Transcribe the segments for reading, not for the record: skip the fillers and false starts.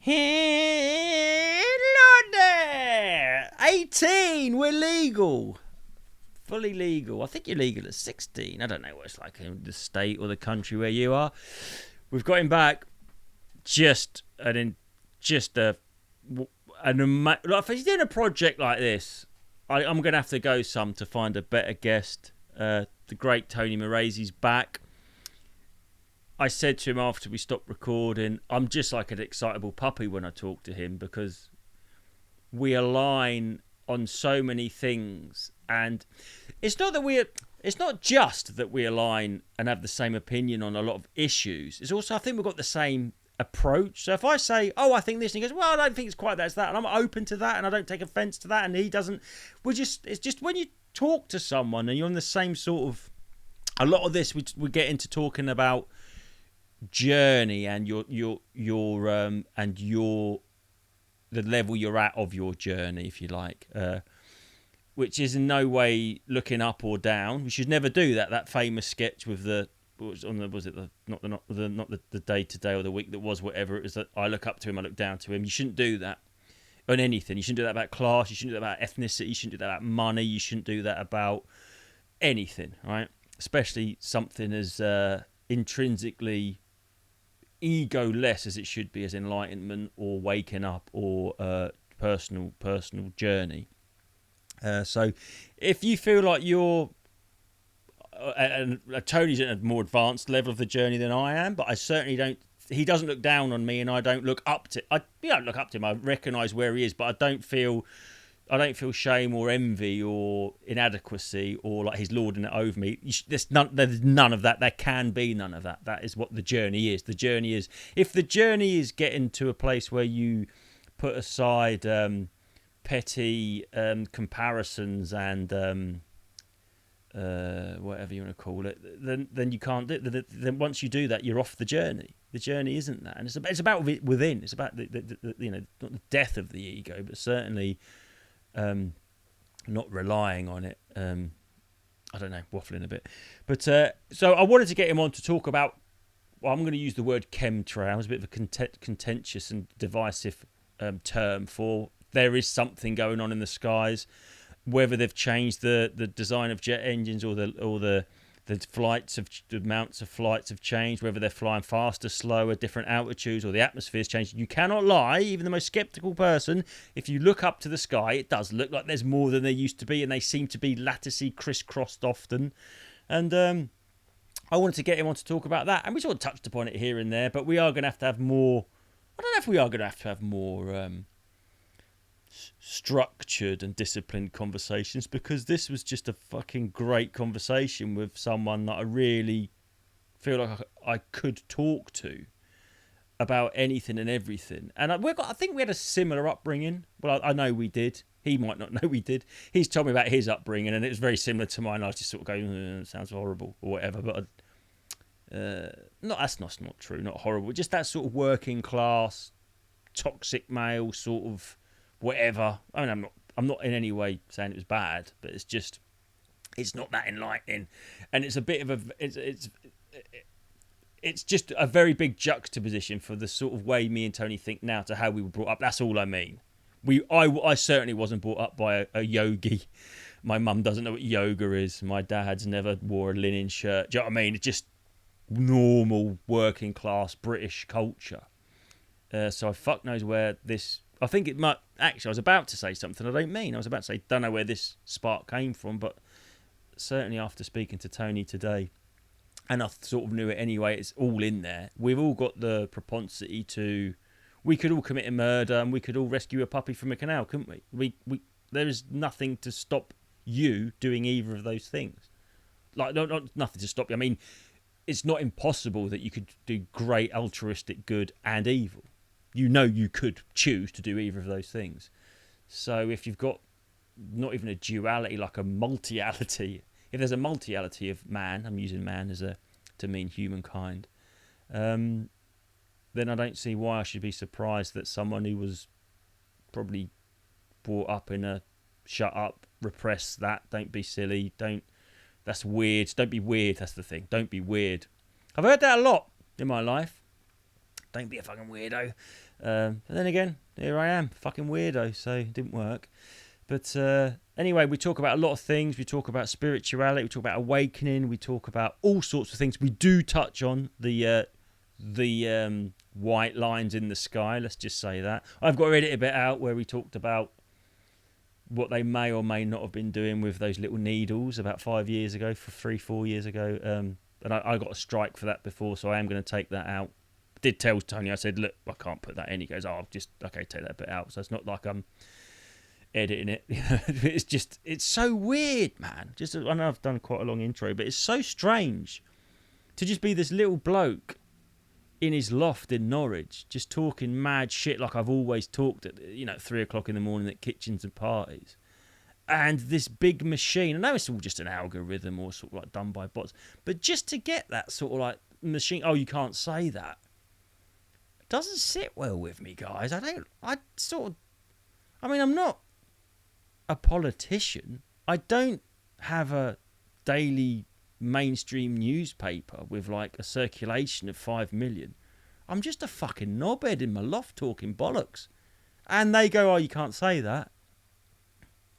Hello there! 18, we're legal. Fully legal. I think you're legal at 16. I don't know what it's like in the state or the country where you are. We've got him back. If he's doing a project like this, I'm going to have to go to find a better guest. The great Tony MARESSE's back. I said to him after we stopped recording, I'm just like an excitable puppy when I talk to him because we align on so many things, and it's not just that we align and have the same opinion on a lot of issues. It's also, I think we've got the same approach. So if I say, oh, I think this, and he goes, well, I don't think it's quite that, it's that, and I'm open to that, and I don't take offense to that, and he doesn't. It's just when you talk to someone and you're on the same sort of, a lot of this we get into talking about journey and your the level you're at of your journey, if you like, which is in no way looking up or down. We should never do that. That famous sketch with the not the day to day or the week that was, whatever it was, that I look up to him, I look down to him. You shouldn't do that on anything. You shouldn't do that about class. You shouldn't do that about ethnicity. You shouldn't do that about money. You shouldn't do that about anything, right? Especially something as intrinsically ego-less as it should be, as enlightenment or waking up or personal journey. So if you feel like you're and Tony's at a more advanced level of the journey than I am, but I certainly don't, he doesn't look down on me, and I don't look up to him. I recognise where he is, but I don't feel shame or envy or inadequacy or like he's lording it over me. There's none of that. There can be none of that. That is what the journey is. The journey is, if the journey is getting to a place where you put aside petty comparisons and whatever you want to call it, then you can't do it. Then once you do that, you're off the journey. The journey isn't that, and it's about within. It's about the not the death of the ego, but certainly not relying on it. I don't know, waffling a bit. But so I wanted to get him on to talk about, well, I'm going to use the word chemtrails, a bit of a contentious and divisive term for there is something going on in the skies. Whether they've changed the design of jet engines or the amounts of flights have changed, whether they're flying faster, slower, different altitudes, or the atmosphere's changed. You cannot lie, even the most sceptical person, if you look up to the sky, it does look like there's more than there used to be, and they seem to be latticey, crisscrossed often. And I wanted to get him on to talk about that, and we sort of touched upon it here and there, but we are going to have more, I don't know if we are going to have more structured and disciplined conversations, because this was just a fucking great conversation with someone that I really feel like I could talk to about anything and everything. And I think we had a similar upbringing. Well, I know we did. He might not know we did. He's told me about his upbringing, and it was very similar to mine. I was just sort of going, it sounds horrible or whatever. But that's not true. Not horrible. Just that sort of working class, toxic male sort of whatever. I mean, I'm not in any way saying it was bad, but it's not that enlightening, and it's a bit of it's just a very big juxtaposition for the sort of way me and Tony think now to how we were brought up. That's all I mean. I certainly wasn't brought up by a yogi. My mum doesn't know what yoga is. My dad's never wore a linen shirt. Do you know what I mean? It's just normal working class British culture. So fuck knows where this. I think it might. Actually, I was about to say something I don't mean. I was about to say, don't know where this spark came from, but certainly after speaking to Tony today, and I sort of knew it anyway, it's all in there. We've all got the propensity to. We could all commit a murder, and we could all rescue a puppy from a canal, couldn't we? We there is nothing to stop you doing either of those things. Like, not nothing to stop you. I mean, it's not impossible that you could do great altruistic good and evil. You know you could choose to do either of those things. So if you've got not even a duality, like a multiality, if there's a multiality of man, I'm using man to mean humankind, then I don't see why I should be surprised that someone who was probably brought up in a shut up, repress that, don't be silly, that's weird, don't be weird, that's the thing, don't be weird. I've heard that a lot in my life. Don't be a fucking weirdo. But then again, here I am, fucking weirdo, so it didn't work. But anyway, we talk about a lot of things. We talk about spirituality. We talk about awakening. We talk about all sorts of things. We do touch on the white lines in the sky. Let's just say that. I've got to edit a bit out where we talked about what they may or may not have been doing with those little needles about 5 years ago, 4 years ago. And I got a strike for that before, so I am going to take that out. I did tell Tony, I said, look, I can't put that in. He goes, I'll just, okay, take that bit out. So it's not like I'm editing it. It's so weird, man. I know I've done quite a long intro, but it's so strange to just be this little bloke in his loft in Norwich, just talking mad shit like I've always talked at 3 o'clock in the morning at kitchens and parties. And this big machine, I know it's all just an algorithm or sort of like done by bots, but just to get that sort of like machine, oh, you can't say that, it doesn't sit well with me, guys. I'm not a politician. I don't have a daily mainstream newspaper with like a circulation of 5 million. I'm just a fucking knobhead in my loft talking bollocks. And they go, oh, you can't say that.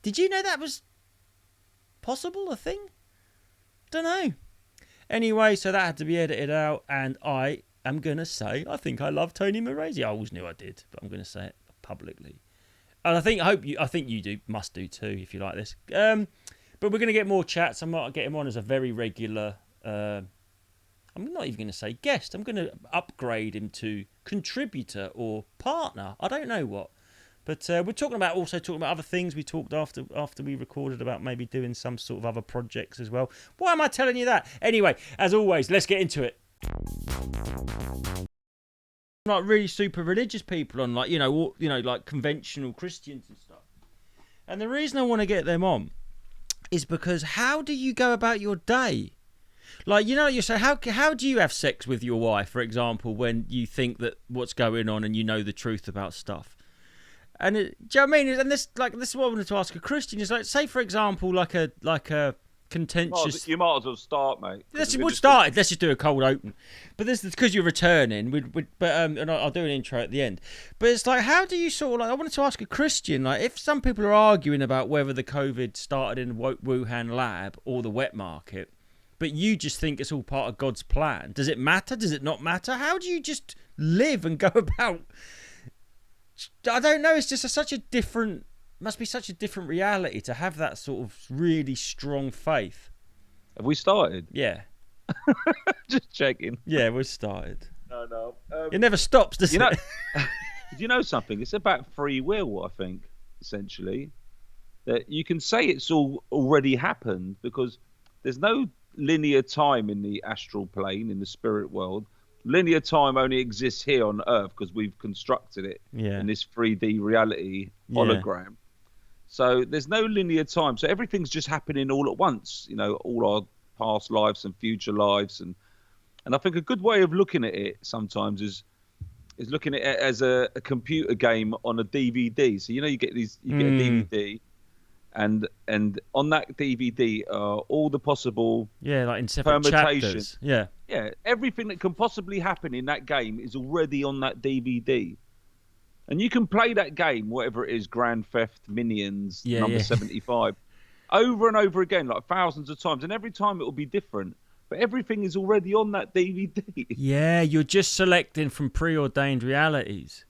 Did you know that was possible, a thing? Don't know. Anyway, so that had to be edited out, and I am going to say, I think I love Tony MARESSE. I always knew I did, but I'm going to say it publicly. And I think you must do too, if you like this. But we're going to get more chats. I might get him on as a very regular, I'm not even going to say guest. I'm going to upgrade him to contributor or partner. I don't know what. But we're talking about other things. We talked after we recorded about maybe doing some sort of other projects as well. Why am I telling you that? Anyway, as always, let's get into it. Like really super religious people on like conventional Christians and stuff. And the reason I want to get them on is because how do you go about your day? Like, you say, how do you have sex with your wife, for example, when you think that what's going on and you know the truth about stuff? And do you know what I mean? And this is what I wanted to ask a Christian. Is like, say for example, like a contentious. You might as well start, mate. Let's just do a cold open. But this is because you're returning. And I'll do an intro at the end. But it's like, how do you sort of like? I wanted to ask a Christian, like, if some people are arguing about whether the COVID started in Wuhan lab or the wet market, but you just think it's all part of God's plan. Does it matter? Does it not matter? How do you just live and go about? I don't know. It's just must be such a different reality to have that sort of really strong faith. Have we started? Yeah. Just checking. Yeah, we've started. No. It never stops, does it? Do you know something? It's about free will, I think, essentially. That you can say it's all already happened because there's no linear time in the astral plane, in the spirit world. Linear time only exists here on Earth because we've constructed it in this 3D reality hologram. So there's no linear time. So everything's just happening all at once, all our past lives and future lives. And I think a good way of looking at it sometimes is looking at it as a computer game on a DVD. So, you get a DVD and on that DVD are all the possible like in separate permutations. Chapters. Yeah, everything that can possibly happen in that game is already on that DVD. And you can play that game, whatever it is, Grand Theft Minions, number 75, over and over again, like thousands of times. And every time it will be different. But everything is already on that DVD. Yeah, you're just selecting from preordained realities.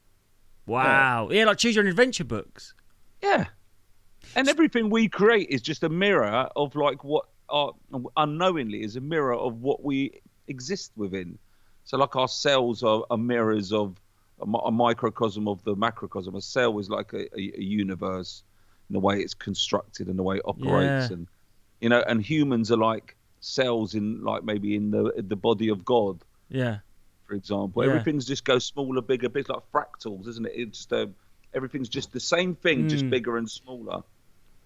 Wow. Yeah, like choose your own adventure books. Yeah. And everything we create is just a mirror of like what unknowingly is a mirror of what we exist within. So like our cells are mirrors of a microcosm of the macrocosm. A cell is like a universe in the way it's constructed and the way it operates. And and humans are like cells in like maybe in the body of God. Yeah. For example, everything's just goes smaller, bigger, bit like fractals, isn't it? It's just everything's just the same thing, just bigger and smaller.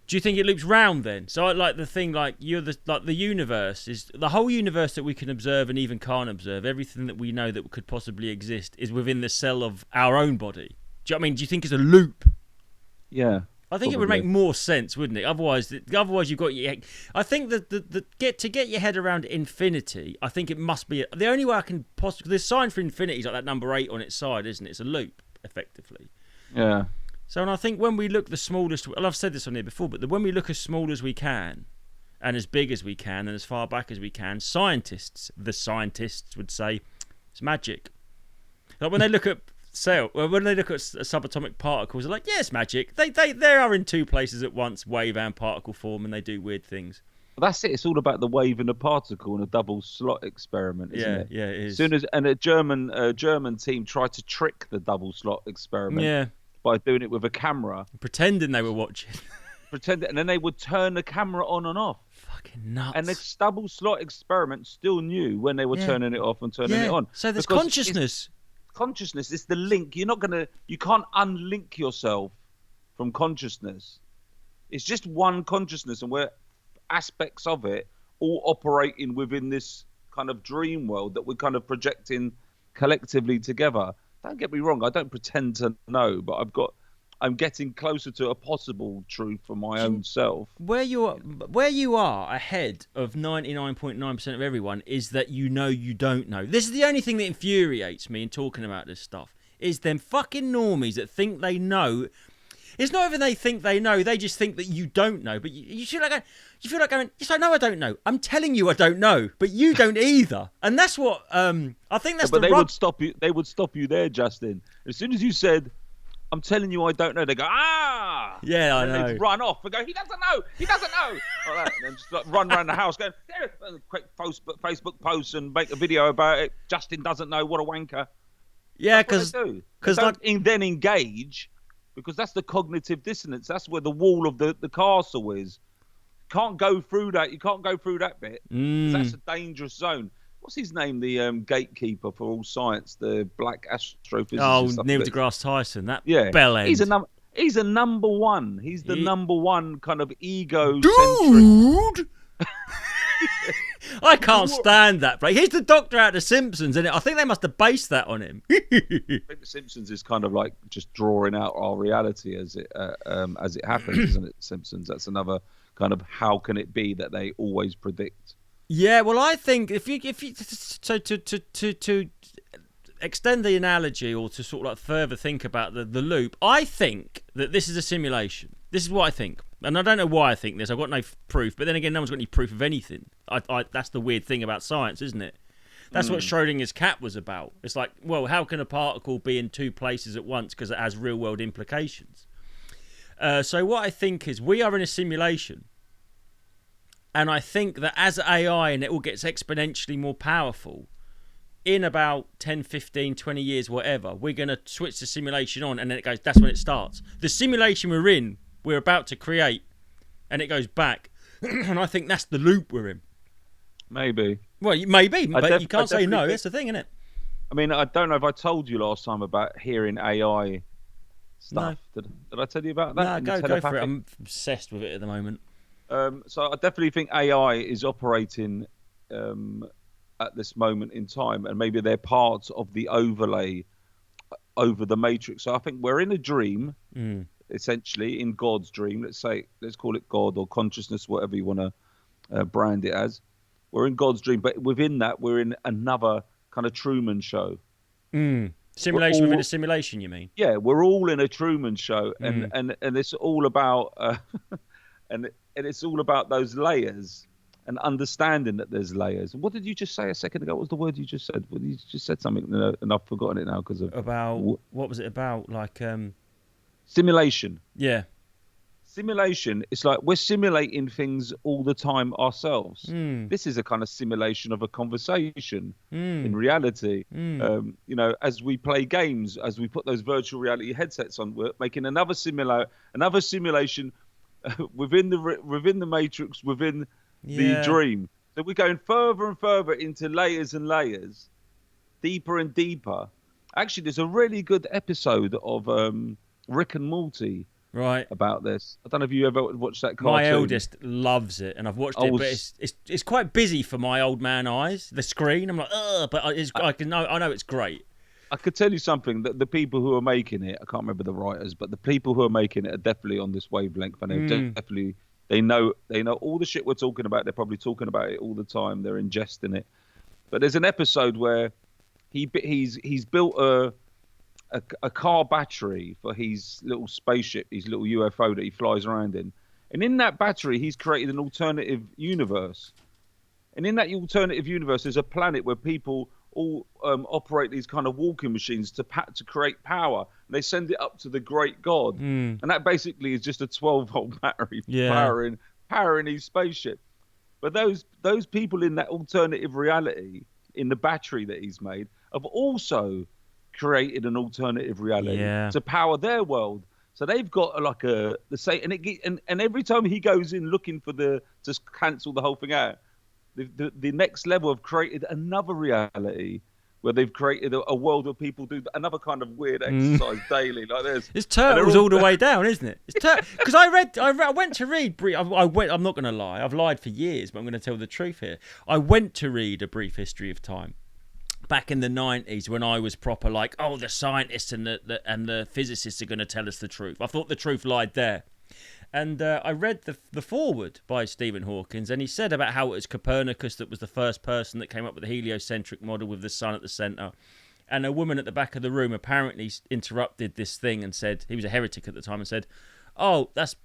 Do you think it loops round then? So like the thing, like the universe is the whole universe that we can observe and even can't observe. Everything that we know that could possibly exist is within the cell of our own body. Do you know what I mean? Do you think it's a loop? Yeah. I think it would make more sense, wouldn't it? Otherwise you've got your. I think that to get your head around infinity, I think it must be the only way I can possibly. The sign for infinity is like that number 8 on its side, isn't it? It's a loop. effectively. Yeah. So, and I think when we look the smallest, well, I've said this on here before, but when we look as small as we can, and as big as we can, and as far back as we can, the scientists would say it's magic. Like when they look at subatomic particles, they're like, yeah, it's magic. They are in two places at once, wave and particle form, and they do weird things. That's it. It's all about the wave and the particle and a double slot experiment, isn't it? Yeah, it is. A German team tried to trick the double slot experiment by doing it with a camera, pretending they were watching. And then they would turn the camera on and off. Fucking nuts. And the double slot experiment still knew when they were turning it off and turning it on. So there's consciousness. Consciousness is the link. You can't unlink yourself from consciousness. It's just one consciousness, and we're aspects of it all operating within this kind of dream world that we're kind of projecting collectively together. Don't get me wrong, I don't pretend to know, but I'm getting closer to a possible truth for my own self. Where you are ahead of 99.9% of everyone is that you don't know. This is the only thing that infuriates me in talking about this stuff, is them fucking normies that think they know. It's not even they think they know, they just think that you don't know. But you feel like going, yes, I know I don't know. I'm telling you I don't know, but you don't either. And that's what I think that's But they would stop you there, Justin. As soon as you said, I'm telling you I don't know, they go, ah! Yeah, I know. They run off and go, he doesn't know! Like that. And then just like run around the house going, quick Facebook posts and make a video about it. Justin doesn't know, what a wanker. Yeah, because then engage, because that's the cognitive dissonance. That's where the wall of the castle is. Can't go through that. You can't go through that bit. That's a dangerous zone. What's his name? The gatekeeper for all science, the black astrophysicist. Oh, Neil deGrasse Tyson. That bellend. He's a number one. He's the number one kind of ego-centric. Dude! I can't stand that. He's the Doctor out of The Simpsons, and I think they must have based that on him. I think The Simpsons is kind of like just drawing out our reality as it happens, isn't it? Simpsons. That's another kind of how can it be that they always predict. Yeah, well, I think if you so to extend the analogy, or to sort of like further think about the loop, I think that this is a simulation. This is what I think, and I don't know why I think this. I've got no proof, but then again, no one's got any proof of anything. That's the weird thing about science, isn't it? That's what Schrodinger's cat was about. It's like, well, how can a particle be in two places at once because it has real world implications? So what I think is we are in a simulation. And I think that as AI and it all gets exponentially more powerful, in about 10, 15, 20 years, whatever, we're going to switch the simulation on, and then it goes, that's when it starts. The simulation we're about to create, and it goes back. And I think that's the loop we're in. Maybe. Well, maybe, but you can't say no. That's the thing, isn't it? I mean, I don't know if I told you last time about hearing AI stuff. No. Did I tell you about that? No, go for it. I'm obsessed with it at the moment. So I definitely think AI is operating at this moment in time, and maybe they're parts of the overlay over the matrix. So I think we're in a dream, essentially, in God's dream. Let's call it God or consciousness, whatever you want to brand it as. We're in God's dream, but within that, we're in another kind of Truman Show. Simulation within a simulation, you mean? Yeah, we're all in a Truman Show, and it's all about and it's all about those layers and understanding that there's layers. What did you just say a second ago? What was the word you just said? Well, you just said something, and I've forgotten it now because of what was it about? Like simulation. Yeah. Simulation. It's like we're simulating things all the time ourselves. This is a kind of simulation of a conversation in reality. As we play games, as we put those virtual reality headsets on, we're making another simulation within the matrix, within the dream. So we're going further and further into layers and layers, deeper and deeper. Actually, there's a really good episode of Rick and Morty about this. I don't know if you ever watched that cartoon. My eldest loves it, and I've watched it, but it's quite busy for my old man eyes. The screen, I'm like, ugh, but I know it's great. I could tell you something, that the people who are making it, I can't remember the writers, but the people who are making it are definitely on this wavelength, and they know all the shit we're talking about. They're probably talking about it all the time. They're ingesting it. But there's an episode where he's built a car battery for his little spaceship, his little UFO that he flies around in. And in that battery, he's created an alternative universe. And in that alternative universe, there's a planet where people all operate these kind of walking machines to create power. And they send it up to the great God. And that basically is just a 12-volt battery powering his spaceship. But those people in that alternative reality, in the battery that he's made, have also created an alternative reality to power their world. So they've got like the same, and every time he goes in looking for to cancel the whole thing out, the next level have created another reality where they've created a world where people do another kind of weird exercise daily. Like this, it's Turtles all the way down, isn't it? Because I went to read. I'm not going to lie. I've lied for years, but I'm going to tell the truth here. I went to read A Brief History of Time back in the 90s when I was proper like, oh, the scientists and the physicists are going to tell us the truth. I thought the truth lied there. And I read the foreword by Stephen Hawking, and he said about how it was Copernicus that was the first person that came up with the heliocentric model with the sun at the centre. And a woman at the back of the room apparently interrupted this thing and said, he was a heretic at the time, and said, oh, that's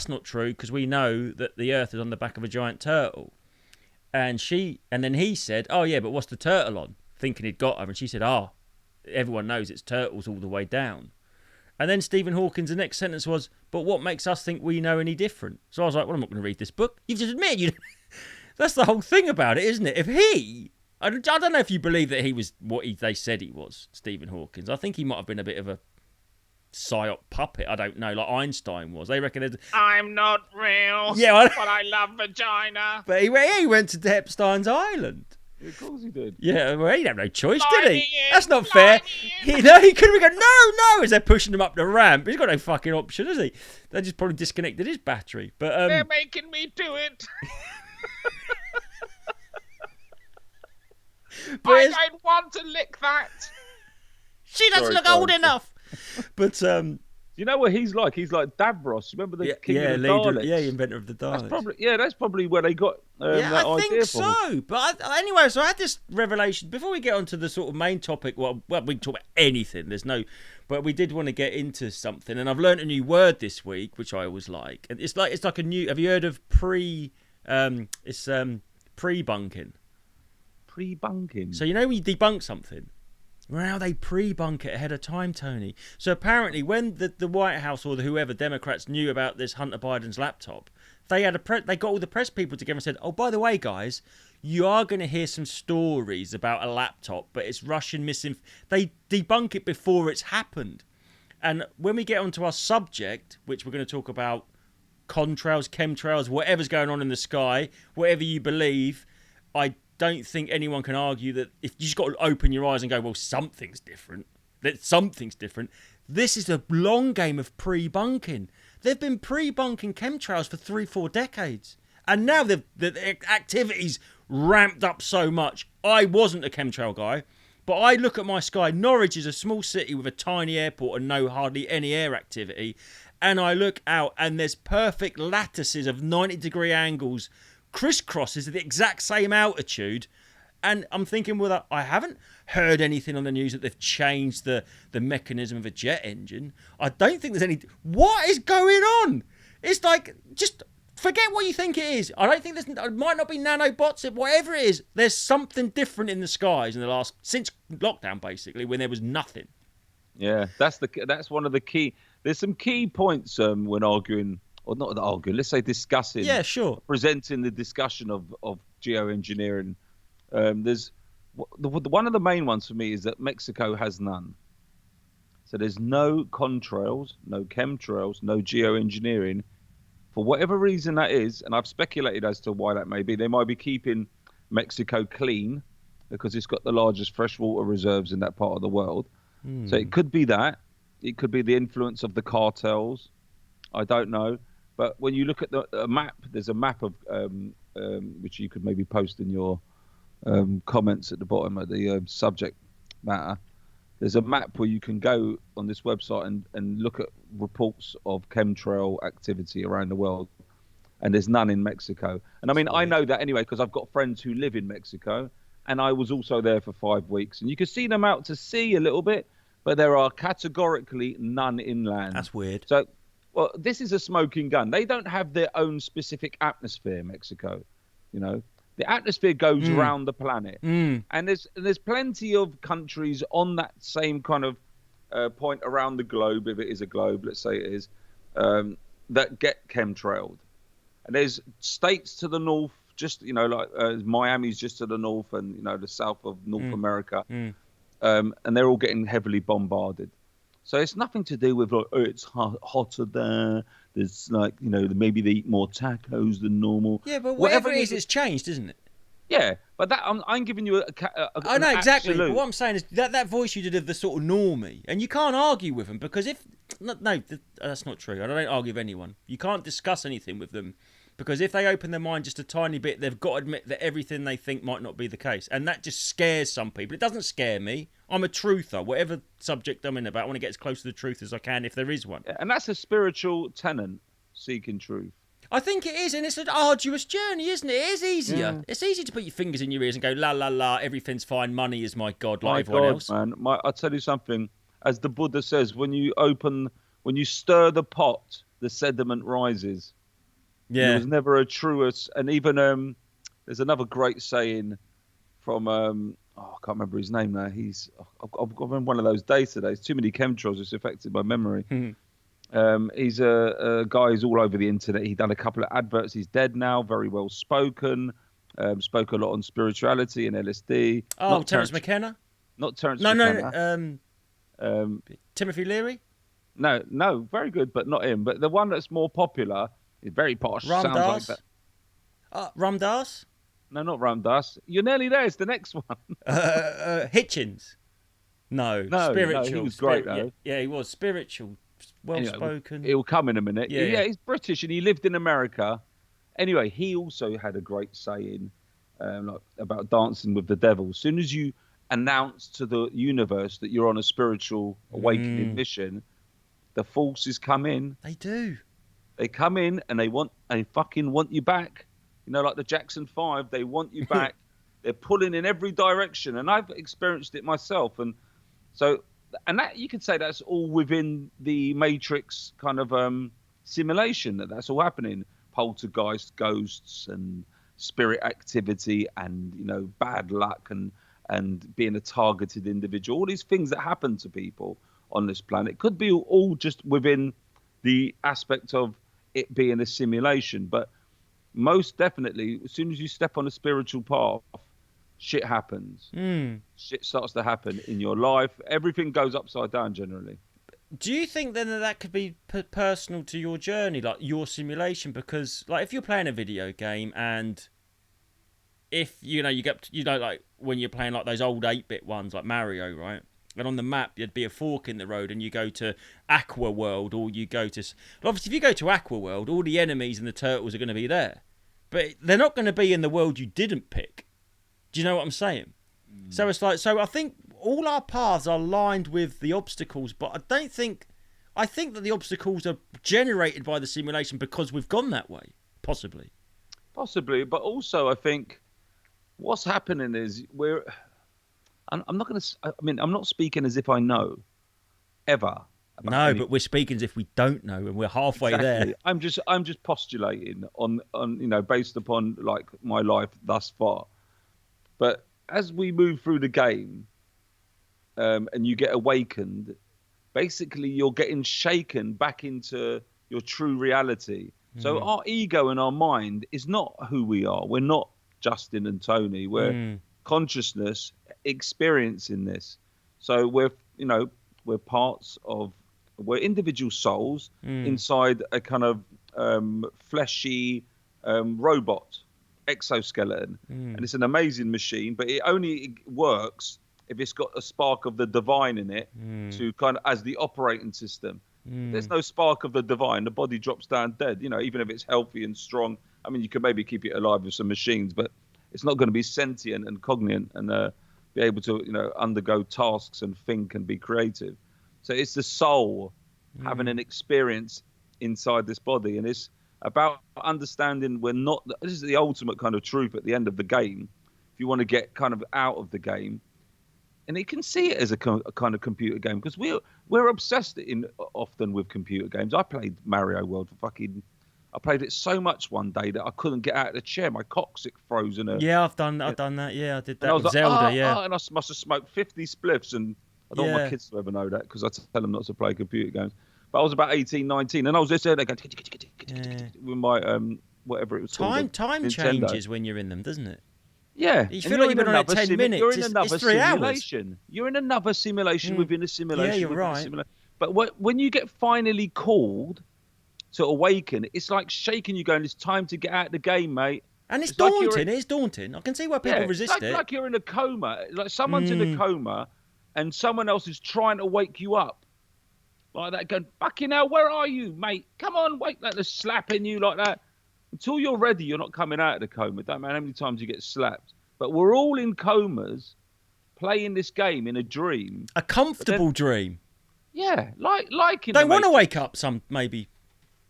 not true, because we know that the Earth is on the back of a giant turtle. And then he said, oh yeah, but what's the turtle on? Thinking he'd got her. And she said, everyone knows it's turtles all the way down. And then Stephen Hawking's the next sentence was, but what makes us think we know any different? So I was like, well, I'm not going to read this book. You've just admitted you. That's the whole thing about it, isn't it? If I don't know if you believe that he was what they said he was, Stephen Hawking. I think he might have been a bit of a psyop puppet. I don't know, like Einstein was. They reckon I'm not real, but I love vagina. But he went to Epstein's Island. Yeah, of course he did. Yeah, well, he didn't have no choice, Fly did he? me in, That's not fly fair. me in. He could have gone, no, as they're pushing him up the ramp. He's got no fucking option, has he? They just probably disconnected his battery. But They're making me do it. But I don't want to lick that. She doesn't look old enough. But you know what he's like? He's like Davros. Remember the king of the Daleks? Yeah, inventor of the Daleks. That's probably where they got that I idea think from. so. But anyway, so I had this revelation. Before we get onto the sort of main topic, well, we can talk about anything. But we did want to get into something, and I've learned a new word this week, which I always like. And it's like a new. Have you heard of pre-bunking? Pre-bunking. So you know when you debunk something. Well, they pre-bunk it ahead of time, Tony. So apparently when the White House or whoever Democrats knew about this Hunter Biden's laptop, they got all the press people together and said, oh, by the way, guys, you are going to hear some stories about a laptop, but it's Russian misinformation. They debunk it before it's happened. And when we get onto our subject, which we're going to talk about contrails, chemtrails, whatever's going on in the sky, whatever you believe, I don't think anyone can argue that if you just got to open your eyes and go, well, something's different. That something's different. This is a long game of pre-bunking. They've been pre-bunking chemtrails for 3-4 decades. And now the activity's ramped up so much. I wasn't a chemtrail guy, but I look at my sky. Norwich is a small city with a tiny airport and hardly any air activity. And I look out and there's perfect lattices of 90-degree angles, crisscrosses at the exact same altitude. And I'm thinking, well, I haven't heard anything on the news that they've changed the mechanism of a jet engine. I don't think there's any... What is going on? It's like, just forget what you think it is. I don't think it might not be nanobots, whatever it is. There's something different in the skies since lockdown, basically, when there was nothing. Yeah, that's one of the key... There's some key points when arguing... Or not arguing, let's say discussing. Yeah, sure. Presenting the discussion of geoengineering. There's one of the main ones for me is that Mexico has none. So there's no contrails, no chemtrails, no geoengineering. For whatever reason that is, and I've speculated as to why that may be. They might be keeping Mexico clean because it's got the largest freshwater reserves in that part of the world. So it could be that. It could be the influence of the cartels. I don't know. But when you look at the map, there's a map of which you could maybe post in your comments at the bottom of the subject matter. There's a map where you can go on this website and look at reports of chemtrail activity around the world, and there's none in Mexico. And I mean, I know that anyway because I've got friends who live in Mexico, and I was also there for 5 weeks, and you can see them out to sea a little bit, but there are categorically none inland. That's weird. So, well, this is a smoking gun. They don't have their own specific atmosphere, Mexico. You know, the atmosphere goes around the planet, and there's plenty of countries on that same kind of point around the globe, if it is a globe, let's say it is, that get chemtrailed. And there's states to the north, just, you know, like Miami's just to the north, and, you know, the south of North America, and they're all getting heavily bombarded. So it's nothing to do with, like, oh, it's hotter there. There's, like, you know, maybe they eat more tacos than normal. Yeah, but whatever it is, it's changed, isn't it? Yeah, but that I'm giving you I know exactly. Absolute... But what I'm saying is that voice you did of the sort of normie, and you can't argue with them, because if that's not true. I don't argue with anyone. You can't discuss anything with them, because if they open their mind just a tiny bit, they've got to admit that everything they think might not be the case, and that just scares some people. It doesn't scare me. I'm a truther. Whatever subject I'm in about, I want to get as close to the truth as I can, if there is one. And that's a spiritual tenant, seeking truth. I think it is, and it's an arduous journey, isn't it? It is easier. Yeah. It's easy to put your fingers in your ears and go, la, la, la, everything's fine, money is my God, like everyone else. Man. I'll tell you something. As the Buddha says, when you stir the pot, the sediment rises. Yeah. There was never a truest, and even there's another great saying from I can't remember his name now. I've got one of those days today. It's too many chemtrails. It's affected my memory. He's a guy who's all over the internet. He's done a couple of adverts. He's dead now. Very well spoken. Spoke a lot on spirituality and LSD. Oh, Terence McKenna? Not Terence McKenna. No. Timothy Leary? No. Very good, but not him. But the one that's more popular is very posh. Ram Sounds Dass? like that. Ram Dass? No, not Ram Dass. You're nearly there. It's the next one. Hitchens? No, spiritual. No, he was great, though. Yeah, he was spiritual. Well-spoken. He'll come in a minute. Yeah, he's British and he lived in America. Anyway, he also had a great saying like about dancing with the devil. As soon as you announce to the universe that you're on a spiritual awakening mission, the forces come in. They do. They come in and they fucking want you back. You know, like the Jackson 5, they want you back. They're pulling in every direction, and I've experienced it myself. And so, and that you could say that's all within the Matrix kind of simulation. That's all happening. Poltergeist, ghosts, and spirit activity, and, you know, bad luck, and being a targeted individual. All these things that happen to people on this planet could be all just within the aspect of it being a simulation. But most definitely, as soon as you step on a spiritual path, shit happens. Shit starts to happen in your life. Everything goes upside down generally. Do you think then that could be personal to your journey, like your simulation? Because, like, if you're playing a video game, and if you get like when you're playing like those old 8-bit ones like Mario, right? And on the map there'd be a fork in the road, and you go to Aqua World, or you go to... Obviously, if you go to Aqua World, all the enemies and the turtles are going to be there, but they're not going to be in the world you didn't pick. Do you know what I'm saying? So it's like, I think all our paths are lined with the obstacles, but I think that the obstacles are generated by the simulation because we've gone that way, possibly, but also I think what's happening is I'm not speaking as if I know ever. No, but we're speaking as if we don't know, and we're halfway there. I'm just postulating on based upon like my life thus far. But as we move through the game, and you get awakened, basically you're getting shaken back into your true reality. So our ego and our mind is not who we are. We're not Justin and Tony. We're consciousness experiencing this. So we're individual souls inside a kind of fleshy robot exoskeleton, and it's an amazing machine, but it only works if it's got a spark of the divine in it to kind of as the operating system. There's no spark of the divine, the body drops down dead, even if it's healthy and strong. I mean, you can maybe keep it alive with some machines, but it's not going to be sentient and cognate and be able to undergo tasks and think and be creative. So it's the soul having an experience inside this body, and it's about understanding this is the ultimate kind of truth at the end of the game. If you want to get kind of out of the game, and he can see it as a kind of computer game because we're obsessed often with computer games. I played Mario World I played it so much one day that I couldn't get out of the chair. My coccyx froze in a. Yeah, I've done that. Yeah, I did that and I was with like, Zelda. and I must have smoked 50 spliffs, and I don't want my kids to ever know that because I tell them not to play computer games. But I was about 18, 19, and I was just there going with my whatever it was called. Time changes when you're in them, doesn't it? Yeah, you feel like you've been on it 10 minutes. You're in another it's 3 hours. simulation. You're in another simulation within a simulation. Yeah, you're right. But when you get finally called to awaken, it's like shaking you, going, "It's time to get out of the game, mate." And it's daunting. It's daunting. I can see why people resist it. Like you're in a coma. Like someone's in a coma, and someone else is trying to wake you up. Like that, going, "Fucking hell, where are you, mate? Come on, wake!" Like they're slapping you like that. Until you're ready, you're not coming out of the coma. Don't matter how many times you get slapped. But we're all in comas, playing this game in a dream. A comfortable dream. Yeah, like in. They want to wake up. Maybe.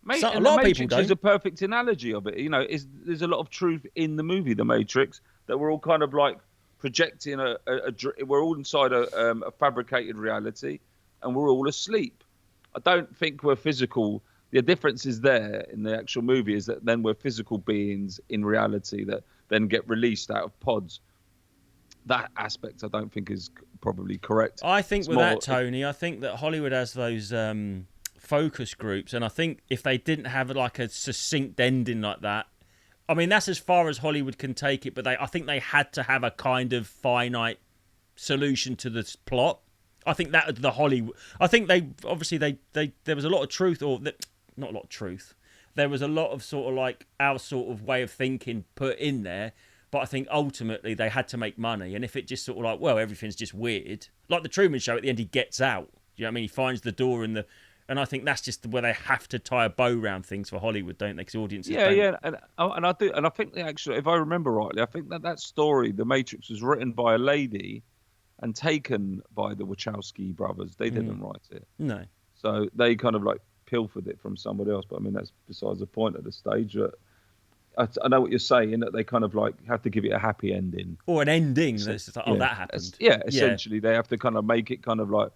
Mate, a lot of people don't. Is a perfect analogy of it. You know, there's a lot of truth in the movie, The Matrix, that we're all kind of like projecting we're all inside a fabricated reality, and we're all asleep. I don't think we're physical. The difference is there in the actual movie is that then we're physical beings in reality that then get released out of pods. That aspect I don't think is probably correct. I think that, Tony, I think that Hollywood has those focus groups, and I think if they didn't have like a succinct ending like that, I mean, that's as far as Hollywood can take it, but I think they had to have a kind of finite solution to this plot. I think that the Hollywood, I think they there was a lot of truth, or not a lot of truth. There was a lot of sort of like our sort of way of thinking put in there, but I think ultimately they had to make money. And if it just sort of like, well, everything's just weird, like the Truman Show at the end, he gets out. You know what I mean? He finds the door and I think that's just where they have to tie a bow around things for Hollywood, don't they? Because audiences don't. And I do, and I think they actually, if I remember rightly, I think that story, The Matrix, was written by a lady and taken by the Wachowski brothers. They didn't write it. No. So they kind of like pilfered it from somebody else. But I mean, that's besides the point at the stage. I know what you're saying, that they kind of like have to give it a happy ending. Or an ending that's just like, that happened. Essentially, they have to kind of make it kind of like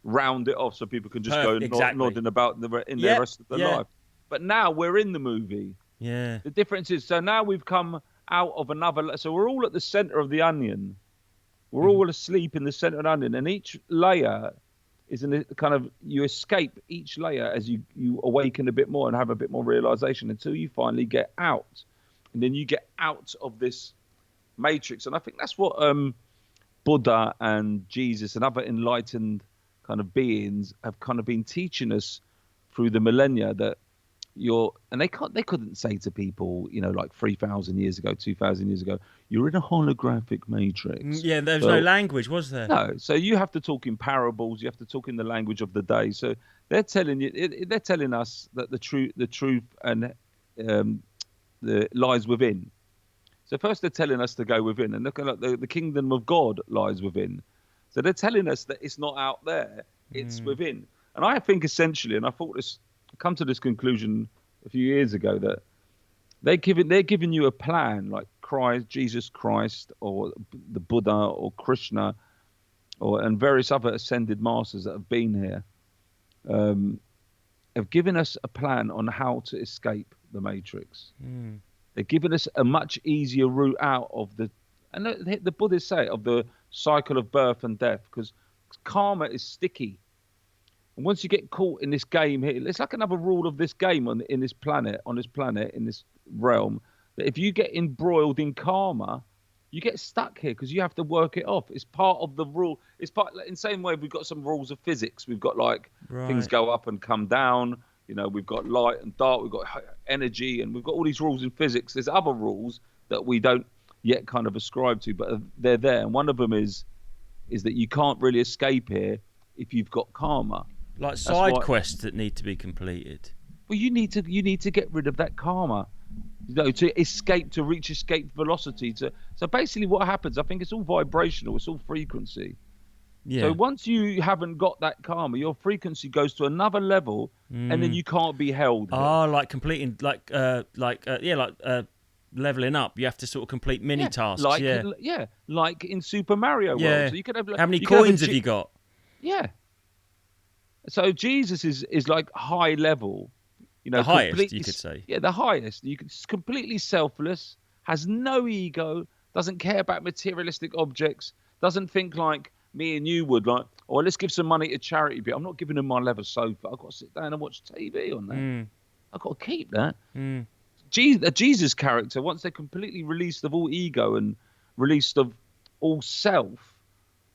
round it off so people can just go nodding about in their rest of their life. But now we're in the movie. Yeah. The difference is, so now we've come out of another. So we're all at the center of the onion. We're all asleep in the center of the onion, and each layer is in a kind of, you escape each layer as you awaken a bit more and have a bit more realization until you finally get out, and then you get out of this matrix. And I think that's what Buddha and Jesus and other enlightened kind of beings have kind of been teaching us through the millennia, that they couldn't say to people, you know, like 3,000 years ago, 2,000 years ago, you're in a holographic matrix. Yeah, there was no language, was there? No, so you have to talk in parables. You have to talk in the language of the day. So they're telling us that the truth and the lies within. So first they're telling us to go within, and look at the kingdom of God lies within. So they're telling us that it's not out there, it's within. And I think essentially, and I come to this conclusion a few years ago, that they're giving you a plan, like Jesus Christ, or the Buddha, or Krishna, and various other ascended masters that have been here, have given us a plan on how to escape the matrix. They're giving us a much easier route out of and the Buddhists say, of the cycle of birth and death, because karma is sticky. And once you get caught in this game here, it's like another rule of this game on this planet, in this realm, that if you get embroiled in karma, you get stuck here because you have to work it off. It's part of the rule. It's in the same way we've got some rules of physics. We've got like things go up and come down. You know, we've got light and dark. We've got energy, and we've got all these rules in physics. There's other rules that we don't yet kind of ascribe to, but they're there. And one of them is that you can't really escape here if you've got karma. Like side quests that need to be completed. Well, you need to get rid of that karma, you know, to reach escape velocity. So basically, what happens? I think it's all vibrational. It's all frequency. Yeah. So once you haven't got that karma, your frequency goes to another level, and then you can't be held. Oh, like completing, leveling up. You have to sort of complete mini tasks. Like in Super Mario World. So you could have, how many coins have you got? Yeah. So Jesus is like high level, the highest, you could say. Yeah, the highest. Completely selfless, has no ego, doesn't care about materialistic objects, doesn't think like me and you would, like, oh, let's give some money to charity. But I'm not giving them my leather sofa. I've got to sit down and watch TV on that. I've got to keep that. The Jesus character, once they're completely released of all ego and released of all self,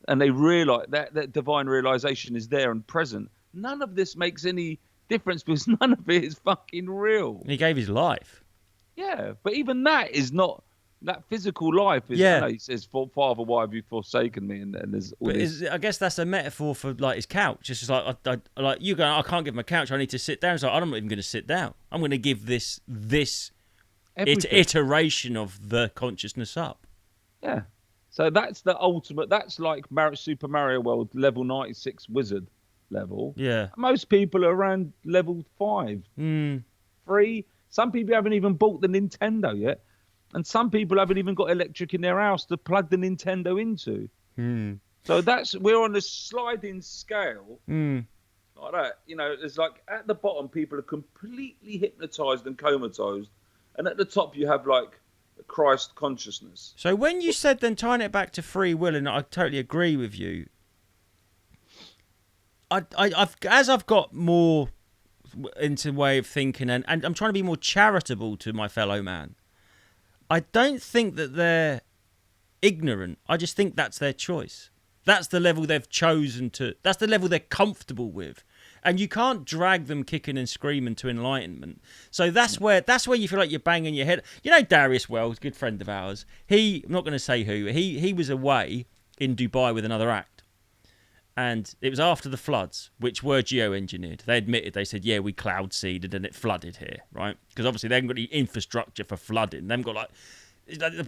and they realise that divine realization is there and present, none of this makes any difference because none of it is fucking real. He gave his life. Yeah, but even that is not, that physical life is, he says, Father, why have you forsaken me? And there's all this. I guess that's a metaphor for like his couch. It's just like, like you go, I can't give him a couch, I need to sit down. It's like, I'm not even going to sit down. I'm going to give this iteration of the consciousness up. Yeah. So that's the ultimate, that's like Super Mario World level 96 wizard level. Yeah. Most people are around level 5. 3. Some people haven't even bought the Nintendo yet. And some people haven't even got electric in their house to plug the Nintendo into. So we're on a sliding scale like that. You know, it's like at the bottom, people are completely hypnotized and comatose. And at the top, you have like Christ consciousness. So when you said then tying it back to free will, and I totally agree with you, I've got more into way of thinking, and I'm trying to be more charitable to my fellow man. I don't think that they're ignorant. I just think that's their choice. That's the level they've chosen to. That's the level they're comfortable with, and you can't drag them kicking and screaming to enlightenment. So that's where you feel like you're banging your head. You know, Darius Wells, good friend of ours. I'm not going to say who. He was away in Dubai with another act, and it was after the floods, which were geoengineered. They admitted, they said, yeah, we cloud seeded and it flooded here, right? Because obviously they haven't got any infrastructure for flooding. They haven't got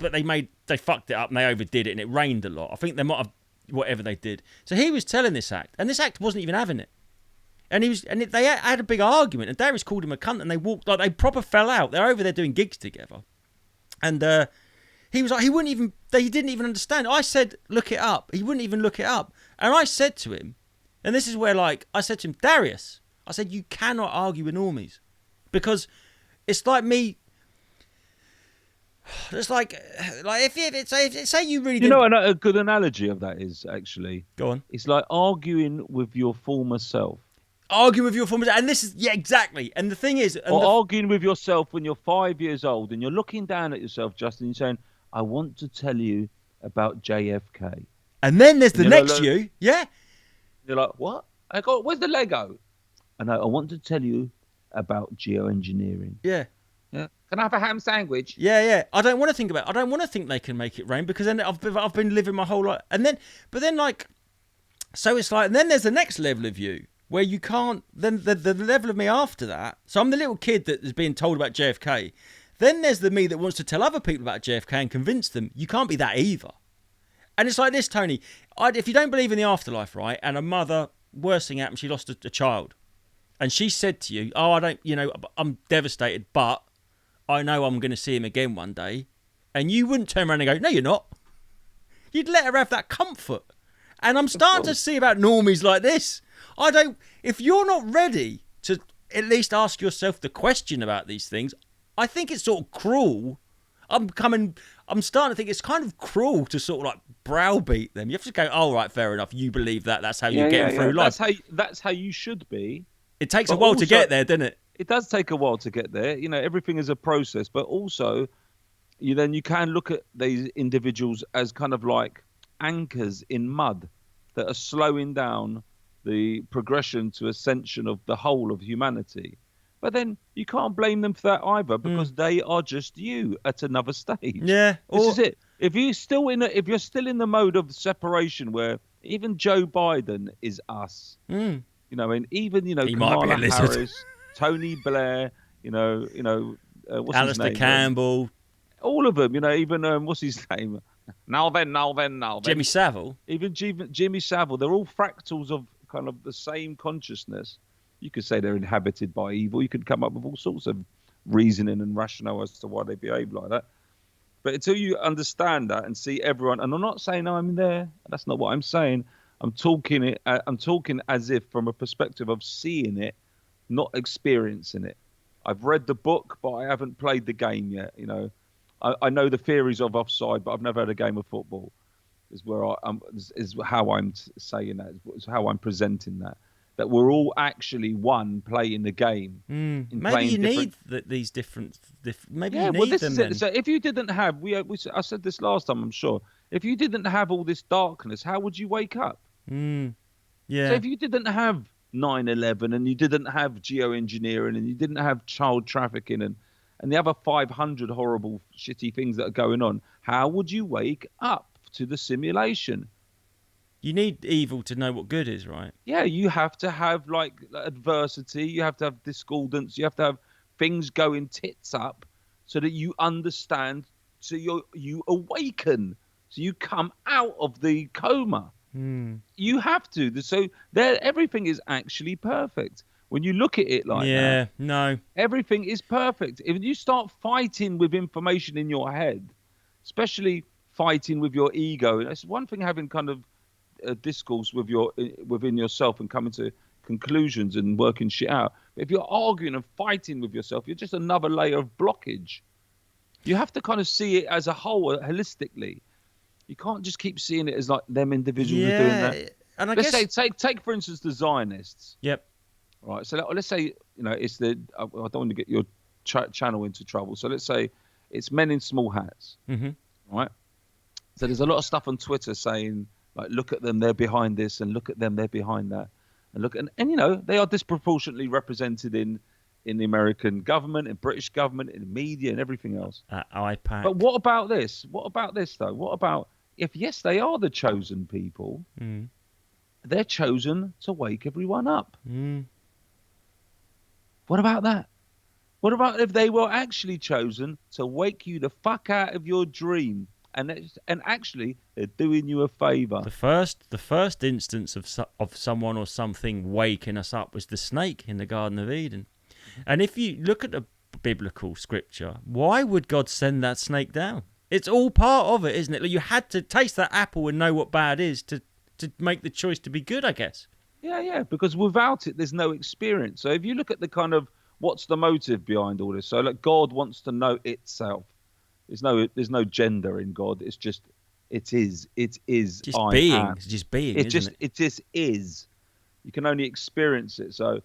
but they fucked it up and they overdid it, and it rained a lot. I think they might have, whatever they did. So he was telling this act, and this act wasn't even having it. And they had a big argument, and Darius called him a cunt, and they walked, like, they proper fell out. They're over there doing gigs together. And he was like, he didn't even understand. I said, look it up. He wouldn't even look it up. And I said to him, and this is where, like, I said to him, Darius, I said, you cannot argue with normies. Because it's like me, it's like if say you really You know, a good analogy of that is, actually, go on. It's like arguing with your former self. Argue with your former self. And this is, yeah, exactly. And the thing is... arguing with yourself when you're 5 years old and you're looking down at yourself, Justin, and saying, I want to tell you about JFK. And then there's the next you. Yeah. You're like, what? I go, where's the Lego? And I want to tell you about geoengineering. Yeah. Yeah. Can I have a ham sandwich? Yeah. I don't want to think about it. I don't want to think they can make it rain, because then I've been living my whole life. But then like, so it's like, and then there's the next level of you where you can't, then the level of me after that. So I'm the little kid that is being told about JFK. Then there's the me that wants to tell other people about JFK and convince them. You can't be that either. And it's like this, Tony. If you don't believe in the afterlife, right, and a mother, worst thing happened, she lost a child. And she said to you, oh, I'm devastated, but I know I'm going to see him again one day. And you wouldn't turn around and go, no, you're not. You'd let her have that comfort. And I'm starting to see about normies like this. If you're not ready to at least ask yourself the question about these things, I think it's sort of cruel. I'm starting to think it's kind of cruel to sort of like browbeat them. You have to go, oh, right, fair enough. You believe that. That's how you're getting through life. That's how you should be. It takes a while to get there, doesn't it? It does take a while to get there. You know, everything is a process. But also, you can look at these individuals as kind of like anchors in mud that are slowing down the progression to ascension of the whole of humanity. But then you can't blame them for that either, because they are just you at another stage. Yeah, this is it. If you're still in the mode of separation where even Joe Biden is us, and even Kamala Harris, Tony Blair, what's Alistair his name? Campbell, all of them. Even what's his name? Now then. Jimmy Savile. Even Jimmy Savile. They're all fractals of kind of the same consciousness. You could say they're inhabited by evil. You could come up with all sorts of reasoning and rationale as to why they behave like that. But until you understand that and see everyone, and I'm not saying I'm there. That's not what I'm saying. I'm talking it. I'm talking as if from a perspective of seeing it, not experiencing it. I've read the book, but I haven't played the game yet. You know, I know the theories of offside, but I've never had a game of football. Is where is how I'm saying that. Is how I'm presenting that. That we're all actually one playing the game. Maybe you need these different. Maybe you need well, this them is then. it. So if you didn't have, I said this last time, I'm sure. If you didn't have all this darkness, how would you wake up? Yeah. So if you didn't have 9/11 and you didn't have geoengineering and you didn't have child trafficking and the other 500 horrible, shitty things that are going on, how would you wake up to the simulation? You need evil to know what good is, right? Yeah, you have to have like adversity. You have to have discordance. You have to have things going tits up, so that you understand. So you awaken. So you come out of the coma. You have to. So there, everything is actually perfect when you look at it like that. Yeah, no. Everything is perfect. If you start fighting with information in your head, especially fighting with your ego, it's one thing having kind of a discourse within yourself and coming to conclusions and working shit out. But if you're arguing and fighting with yourself, you're just another layer of blockage. You have to kind of see it as a whole, holistically. You can't just keep seeing it as like them individuals are doing that. And I Let's guess... say take for instance the Zionists. Yep. Right. So let's say it's the. I don't want to get your channel into trouble. So let's say it's men in small hats. Right. So there's a lot of stuff on Twitter saying, like, look at them, they're behind this, and look at them, they're behind that, and look, and they are disproportionately represented in the American government, in British government, in media, and everything else. IAP. But what about this? What about this though? What about if yes, they are the chosen people? They're chosen to wake everyone up. What about that? What about if they were actually chosen to wake you the fuck out of your dream? And actually, they're doing you a favour. The first instance of someone or something waking us up was the snake in the Garden of Eden. And if you look at the biblical scripture, why would God send that snake down? It's all part of it, isn't it? Like, you had to taste that apple and know what bad is to make the choice to be good, I guess. Yeah, because without it, there's no experience. So if you look at the kind of what's the motive behind all this, so like God wants to know itself. There's no gender in God. It's just it is. Just being. It's just being. It just is. You can only experience it. So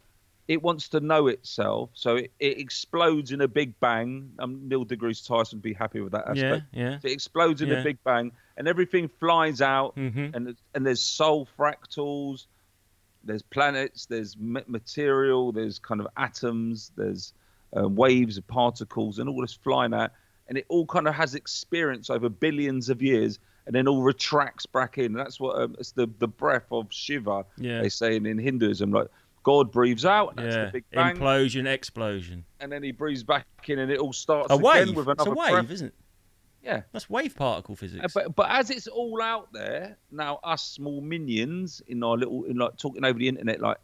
it wants to know itself. So it explodes in a big bang. Neil deGrasse Tyson would be happy with that aspect. Yeah. So it explodes in a big bang, and everything flies out. And there's soul fractals. There's planets. There's material. There's kind of atoms. There's waves of particles, and all this flying out. And it all kind of has experience over billions of years, and then all retracts back in. And that's what it's the breath of Shiva. They say in Hinduism, like God breathes out. That's the big bang. Implosion, explosion. And then he breathes back in, and it all starts again wave. With another it's a wave, breath. Isn't it? Yeah, that's wave particle physics. But as it's all out there now, us small minions in our like talking over the internet, like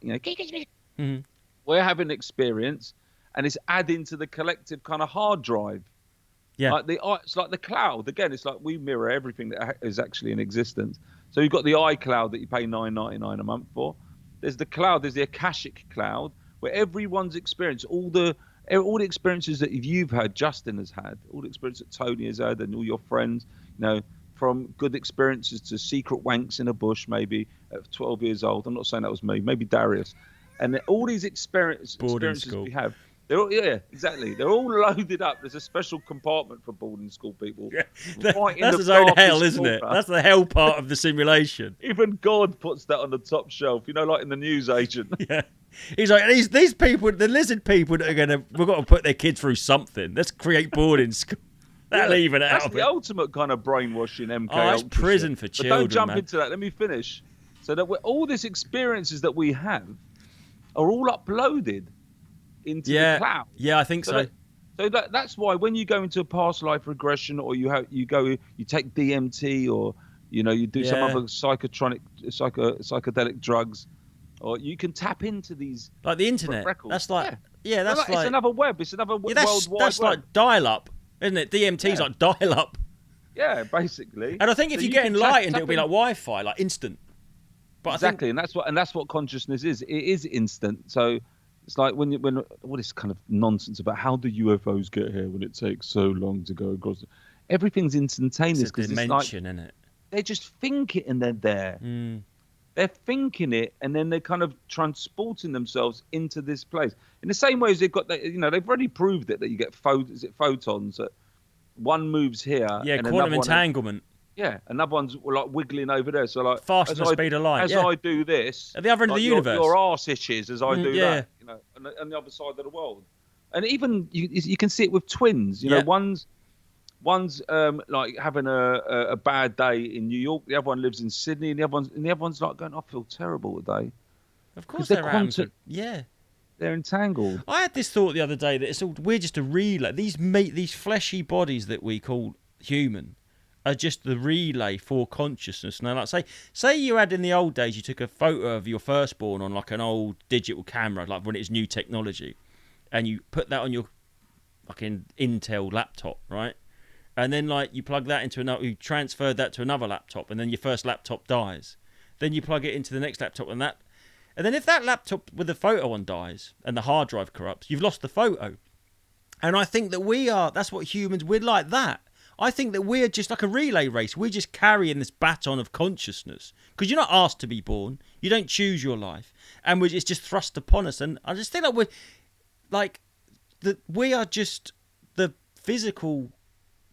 we're having experience, and it's adding to the collective kind of hard drive. Yeah, it's like the cloud again. It's like we mirror everything that is actually in existence. So you've got the iCloud that you pay $9.99 a month for. There's the cloud. There's the Aashik Cloud, where everyone's experience, all the experiences that you've had, Justin has had, all the experiences that Tony has had, and all your friends, from good experiences to secret wanks in a bush, maybe at 12 years old. I'm not saying that was me. Maybe Darius, and all these experiences we have. Exactly. They're all loaded up. There's a special compartment for boarding school people. Yeah. That's his own hell, isn't it? That's the hell part of the simulation. Even God puts that on the top shelf, like in the newsagent. Yeah. He's like, these people, the lizard people that we've got to put their kids through something. Let's create boarding school. That'll even it out. That's the ultimate kind of brainwashing MK. That's prison for children. But don't jump into that. Let me finish. So that all these experiences that we have are all uploaded into the cloud. Yeah, I think so. That's why when you go into a past life regression, or you take DMT, or you do some other psychedelic drugs, or you can tap into these like the internet. Records. That's like it's another web. It's another worldwide that's web. like dial-up isn't it? DMT's like dial-up. Yeah, basically. And I think if So you get can enlightened, tap it'll be like Wi-Fi, like instant. But exactly, and that's what consciousness is. It is instant. So it's like when what is kind of nonsense about how do UFOs get here when it takes so long to go across? Everything's instantaneous because it's dimension, isn't it? They just think it and they're there. They're thinking it and then they're kind of transporting themselves into this place. In the same way as they've got that, they've already proved it that you get photons that one moves here. Yeah, and quantum entanglement. Another one's like wiggling over there. So like faster than the speed of light. As I do this, at the other end of the universe, your arse itches as I do that. On the other side of the world, and even you can see it with twins. One's like having a bad day in New York. The other one lives in Sydney, and the other one's like going, "I feel terrible today." Of course, they're they're entangled. I had this thought the other day that we're just a relay. These fleshy bodies that we call human are just the relay for consciousness. Now, like say you had in the old days, you took a photo of your firstborn on like an old digital camera, like when it was new technology, and you put that on your fucking Intel laptop, right? And then like you plug that into another, you transferred that to another laptop, and then your first laptop dies. Then you plug it into the next laptop, and then if that laptop with the photo on dies and the hard drive corrupts, you've lost the photo. And I think that that's what humans, we're like that. I think that we're just like a relay race. We're just carrying this baton of consciousness. Because you're not asked to be born. You don't choose your life. And it's just thrust upon us. And I just think that we are just the physical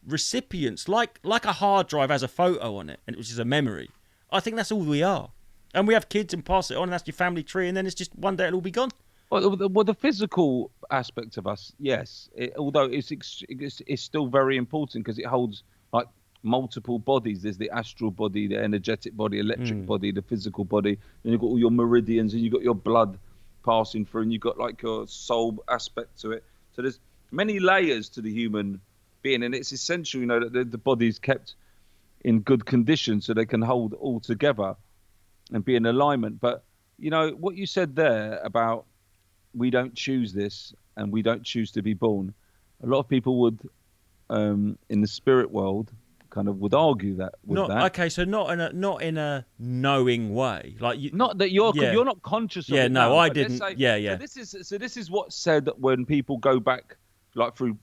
recipients, like a hard drive has a photo on it, and which is a memory. I think that's all we are. And we have kids and pass it on, and that's your family tree, and then it's just one day it'll all be gone. Well, the physical aspect of us, yes. Although it's still very important because it holds like multiple bodies. There's the astral body, the energetic body, electric body, the physical body. Then you've got all your meridians, and you've got your blood passing through, and you've got like your soul aspect to it. So there's many layers to the human being, and it's essential, that the body's kept in good condition so they can hold all together and be in alignment. But what you said there about we don't choose this and we don't choose to be born, a lot of people would in the spirit world kind of would argue that okay, so not in a knowing way, like not that you're not conscious of it now, I didn't So this is what's said when people go back like through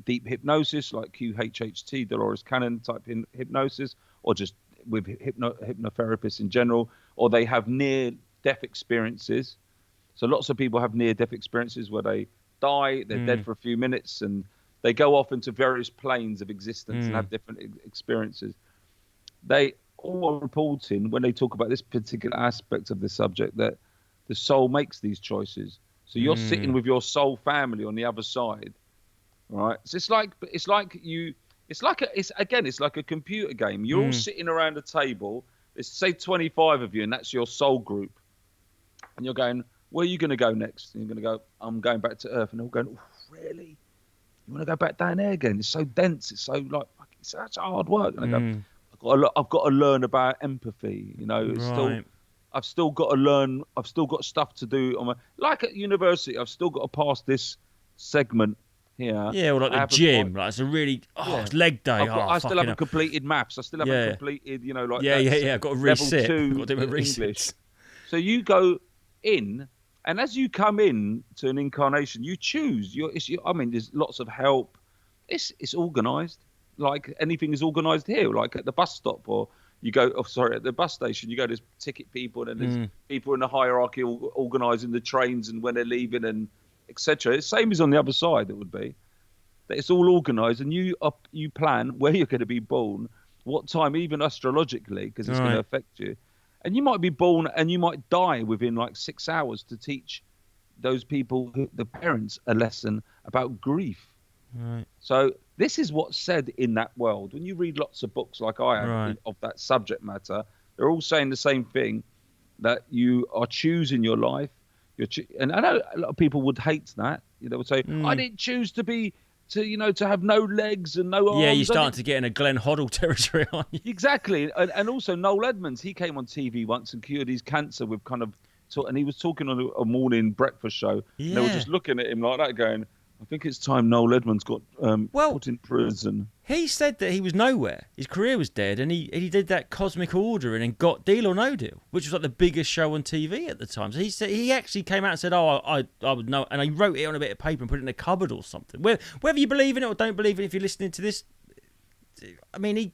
deep hypnosis, like QHHT, Dolores Cannon type hypnosis, or just with hypnotherapists in general, or they have near-death experiences. So lots of people have near-death experiences where they die, they're dead for a few minutes, and they go off into various planes of existence and have different experiences. They all are reporting, when they talk about this particular aspect of the subject, that the soul makes these choices. So you're sitting with your soul family on the other side, right? So it's like a computer game. You're all sitting around a table. Let's say 25 of you, and that's your soul group. And you're going, where are you going to go next? And you're going to go, I'm going back to Earth. And they're all going, oh, really? You want to go back down there again? It's so dense. It's so like, it's such hard work. And I go, I've got to learn about empathy. I've still got to learn. I've still got stuff to do. Like at university, I've still got to pass this segment here. Yeah, or like the gym. Like it's a really it's leg day. I still haven't completed maths. I still haven't completed. I've got to resit. Level 2 I've got to do a English. So you go in, and as you come in to an incarnation, you choose. There's lots of help. It's organised. Like anything is organised here. Like at the bus stop, or you go. At the bus station, you go. There's ticket people, and there's people in the hierarchy organising the trains and when they're leaving and etc. It's same as on the other side. It would be that it's all organised, and you plan where you're going to be born, what time, even astrologically, because it's going to affect you. And you might be born and you might die within like 6 hours to teach those people, the parents, a lesson about grief. Right. So this is what's said in that world. When you read lots of books like I have of that subject matter, they're all saying the same thing, that you are choosing your life. And I know a lot of people would hate that. They would say, I didn't choose to have no legs and no arms. Yeah, you're starting to get in a Glenn Hoddle territory, aren't you? Exactly. And also Noel Edmonds, he came on TV once and cured his cancer with and he was talking on a morning breakfast show. Yeah. And they were just looking at him like that going, I think it's time Noel Edmonds got Well, put in prison. he said that he was nowhere. His career was dead, and he did that Cosmic Order and then got Deal or No Deal, which was like the biggest show on TV at the time. So he actually came out and said, "Oh, I would know," and he wrote it on a bit of paper and put it in a cupboard or something. Whether you believe in it or don't believe in it, if you're listening to this, I mean,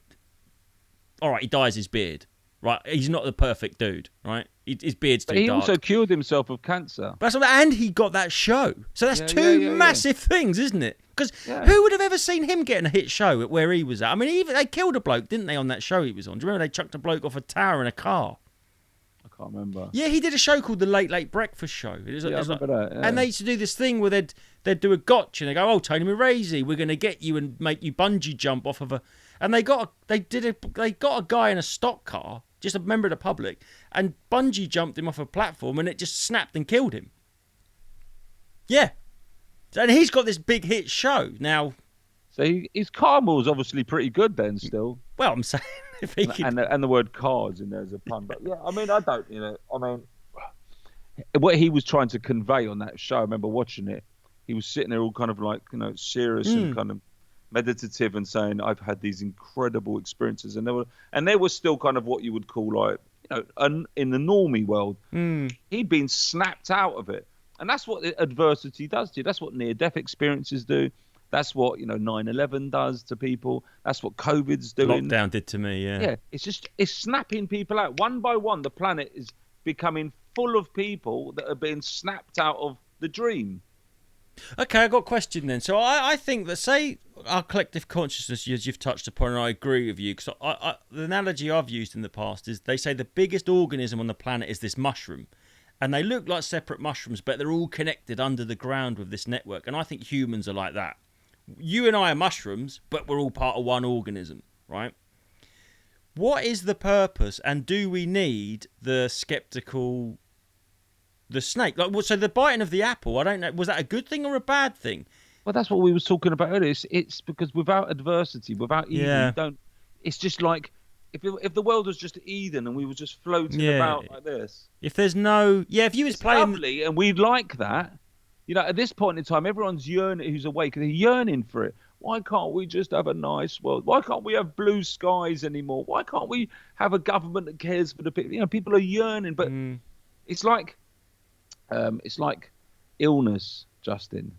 all right, he dyes his beard. Right, he's not the perfect dude, right? His beard's too But he dark. also cured himself of cancer. And he got that show. So that's two massive things, isn't it? Because who would have ever seen him getting a hit show at where he was at? I mean, even they killed a bloke, didn't they, on that show he was on? Do you remember they chucked a bloke off a tower in a car? I can't remember. Yeah, he did a show called The Late Late Breakfast Show. I remember that. Yeah. And they used to do this thing where they'd do a gotcha and they go, "Oh, Tony Moresi, we're going to get you and make you bungee jump off of a..." And they got a guy in a stock car, just a member of the public, and bungee jumped him off a platform and it just snapped and killed him. Yeah. And he's got this big hit show. Now... So his karma is obviously pretty good then still. Well, I'm saying... if he could... and the word cars in there as a pun. But yeah, I mean, what he was trying to convey on that show, I remember watching it, he was sitting there all kind of like, serious and kind of meditative and saying, "I've had these incredible experiences," and they were still kind of what you would call like, in the normie world, he'd been snapped out of it, and that's what adversity does to you. That's what near-death experiences do. That's what 9/11 does to people. That's what COVID's doing. Lockdown did to me. Yeah, it's snapping people out one by one. The planet is becoming full of people that are being snapped out of the dream. Okay, I got a question then. So I think that, say, our collective consciousness, as you've touched upon, and I agree with you, because the analogy I've used in the past is they say the biggest organism on the planet is this mushroom. And they look like separate mushrooms, but they're all connected under the ground with this network. And I think humans are like that. You and I are mushrooms, but we're all part of one organism, right? What is the purpose, and do we need the skeptical... the snake? So the biting of the apple, I don't know, was that a good thing or a bad thing? Well, that's what we was talking about earlier. It's because without adversity, without evil, you don't... It's just like if the world was just Eden and we were just floating about like this. If there's no... Yeah, if you was playing... lovely, and we'd like that. At this point in time, everyone's yearning, who's awake, they're yearning for it. Why can't we just have a nice world? Why can't we have blue skies anymore? Why can't we have a government that cares for the people? People are yearning, but it's like illness, Justin.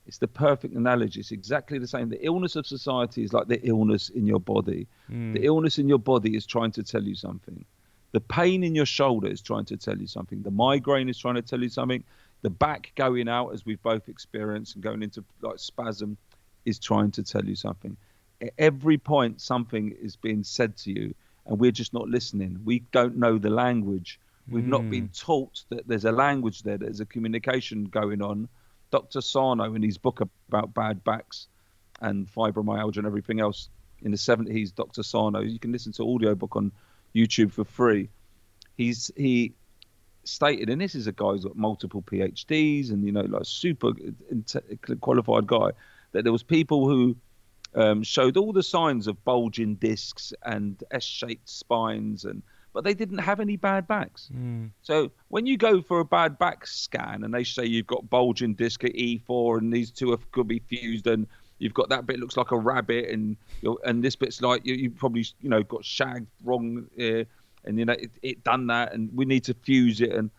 It's the perfect analogy. It's exactly the same. The illness of society is like the illness in your body. The illness in your body is trying to tell you something. The pain in your shoulder is trying to tell you something. The migraine is trying to tell you something. The back going out, as we've both experienced, and going into like spasm, is trying to tell you something. At every point, something is being said to you, and we're just not listening. We don't know the language. We've not been taught that there's a language there, there's a communication going on. Dr. Sarno, in his book about bad backs and fibromyalgia and everything else, in the 70s, Dr. Sarno, you can listen to an audiobook on YouTube for free. He stated, and this is a guy who's got multiple PhDs and like super qualified guy, that there was people who showed all the signs of bulging discs and S-shaped spines, but they didn't have any bad backs. So when you go for a bad back scan and they say you've got bulging disc at E4 and these two could be fused and you've got that bit looks like a rabbit and this bit's like you probably got shagged wrong and it done that and we need to fuse it, and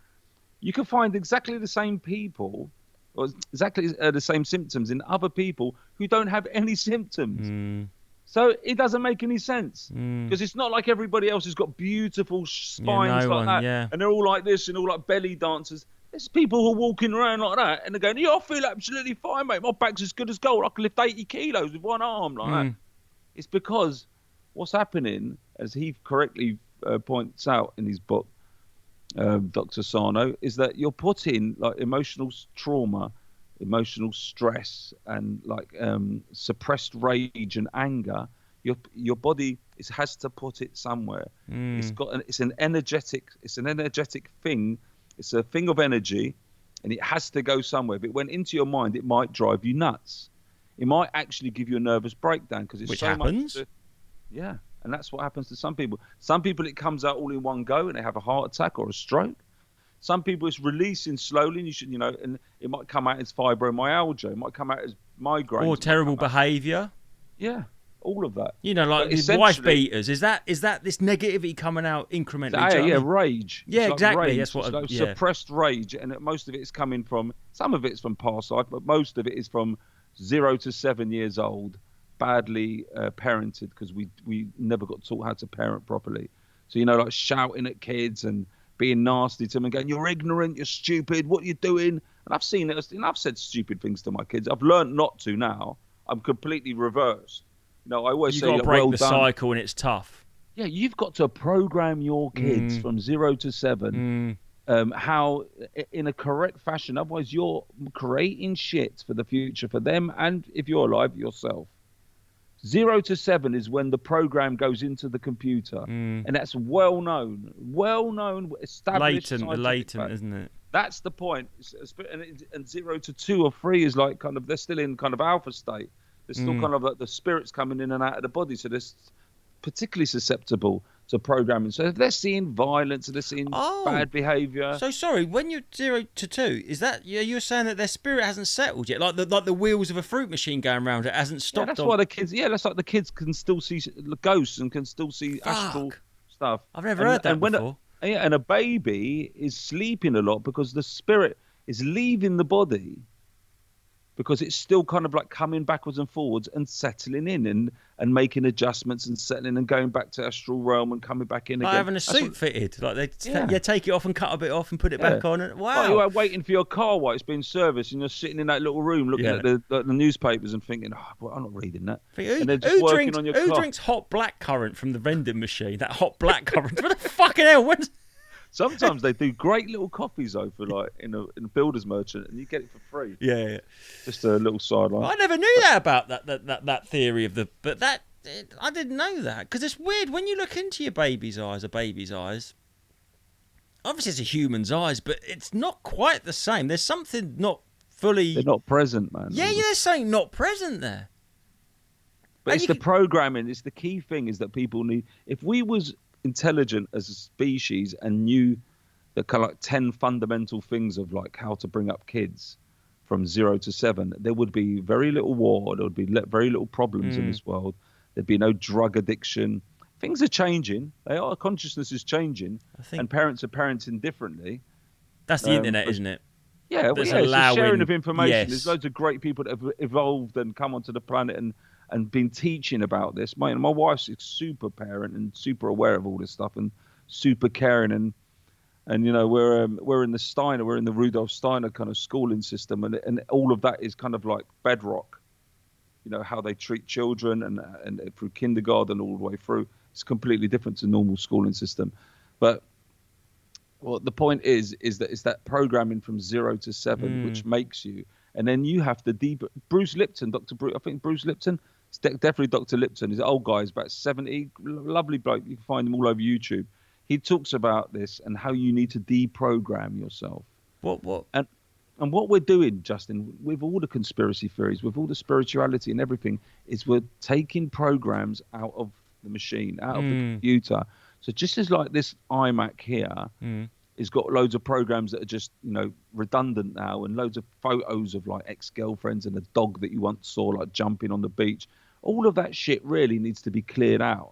you can find exactly the same people or exactly the same symptoms in other people who don't have any symptoms. So it doesn't make any sense because it's not like everybody else has got beautiful spines like that, and they're all like this and all like belly dancers. There's people who are walking around like that and they're going, "Yeah, I feel absolutely fine, mate. My back's as good as gold. I can lift 80 kilos with one arm like that." It's because what's happening, as he correctly points out in his book, Dr. Sarno, is that you're putting like emotional trauma, emotional stress, and like suppressed rage and anger. Your body has to put it somewhere. It's an energetic thing. It's a thing of energy, and it has to go somewhere. If it went into your mind, it might drive you nuts. It might actually give you a nervous breakdown because it's which so happens. much. Yeah. And that's what happens to some people. Some people, it comes out all in one go and they have a heart attack or a stroke. Some people it's releasing slowly, and you should, and it might come out as fibromyalgia, it might come out as migraine, Or terrible behaviour. Yeah, all of that. Like the wife beaters. Is that this negativity coming out incrementally? Rage. Yeah, it's exactly. Like rage. That's what. It's like suppressed rage, and most of it is coming from. Some of it's from past life, but most of it is from 0 to 7 years old, badly parented because we never got taught how to parent properly. So like shouting at kids and being nasty to them and going, "You're ignorant, you're stupid, what are you doing?" And I've seen it. I've said stupid things to my kids. I've learned not to now. I'm completely reversed. I always say, you've got to break well the done. cycle, and it's tough. Yeah, you've got to program your kids from 0 to 7, how in a correct fashion. Otherwise, you're creating shit for the future for them, and if you're alive, yourself. 0 to 7 is when the program goes into the computer, and that's well known, established. Latent, isn't it? That's the point. And 0 to 2 or 3 is like kind of they're still in kind of alpha state. There's still kind of like the spirits coming in and out of the body, so they're particularly susceptible to programming. So if they're seeing violence, they're seeing bad behaviour. So sorry, when you're 0 to 2, is that you're saying that their spirit hasn't settled yet, like the wheels of a fruit machine going round? It hasn't stopped. Yeah, that's why the kids. Yeah, that's like the kids can still see ghosts and can still see astral stuff. I've never heard that before. And a baby is sleeping a lot because the spirit is leaving the body. Because it's still kind of like coming backwards and forwards and settling in and making adjustments and settling and going back to astral realm and coming back in again. Like having a suit fitted. Like they take it off and cut a bit off and put it back on. And, wow. Like you're waiting for your car while it's being serviced and you're sitting in that little room looking at the newspapers and thinking, well, I'm not reading that. And they're just working on your car. Who drinks hot black currant from the vending machine? That hot black currant. What the fucking hell? Sometimes they do great little coffees though for like in a builder's merchant, and you get it for free. Yeah. Just a little sideline. I never knew that about that theory of I didn't know that because it's weird when you look into a baby's eyes. Obviously, it's a human's eyes, but it's not quite the same. There's something not fully. They're not present, man. Yeah, there's something not present there. But it's the programming. It's the key thing is that people need. If we was intelligent as a species and knew the kind of like 10 fundamental things of like how to bring up kids from 0 to 7, there would be very little war. There would be very little problems in this world. There'd be no drug addiction. Things are changing. Consciousness is changing, and parents are parenting differently. That's the internet, isn't it? Yeah, it's a sharing of information. Yes. There's loads of great people that have evolved and come onto the planet and been teaching about this. My wife's a super parent and super aware of all this stuff and super caring and we're in the Steiner, we're in the Rudolf Steiner kind of schooling system and all of that is kind of like bedrock. How they treat children and through kindergarten all the way through. It's completely different to normal schooling system. But the point is that it's that programming from 0 to 7 which makes you, and then you have to Bruce Lipton, I think Bruce Lipton. It's definitely Dr. Lipton. He's an old guy. He's about 70. Lovely bloke. You can find him all over YouTube. He talks about this and how you need to deprogram yourself. What? And what we're doing, Justin, with all the conspiracy theories, with all the spirituality and everything, is we're taking programs out of the machine, out of the computer. So just as like this iMac here has got loads of programs that are just, redundant now and loads of photos of like ex-girlfriends and a dog that you once saw like jumping on the beach. All of that shit really needs to be cleared out.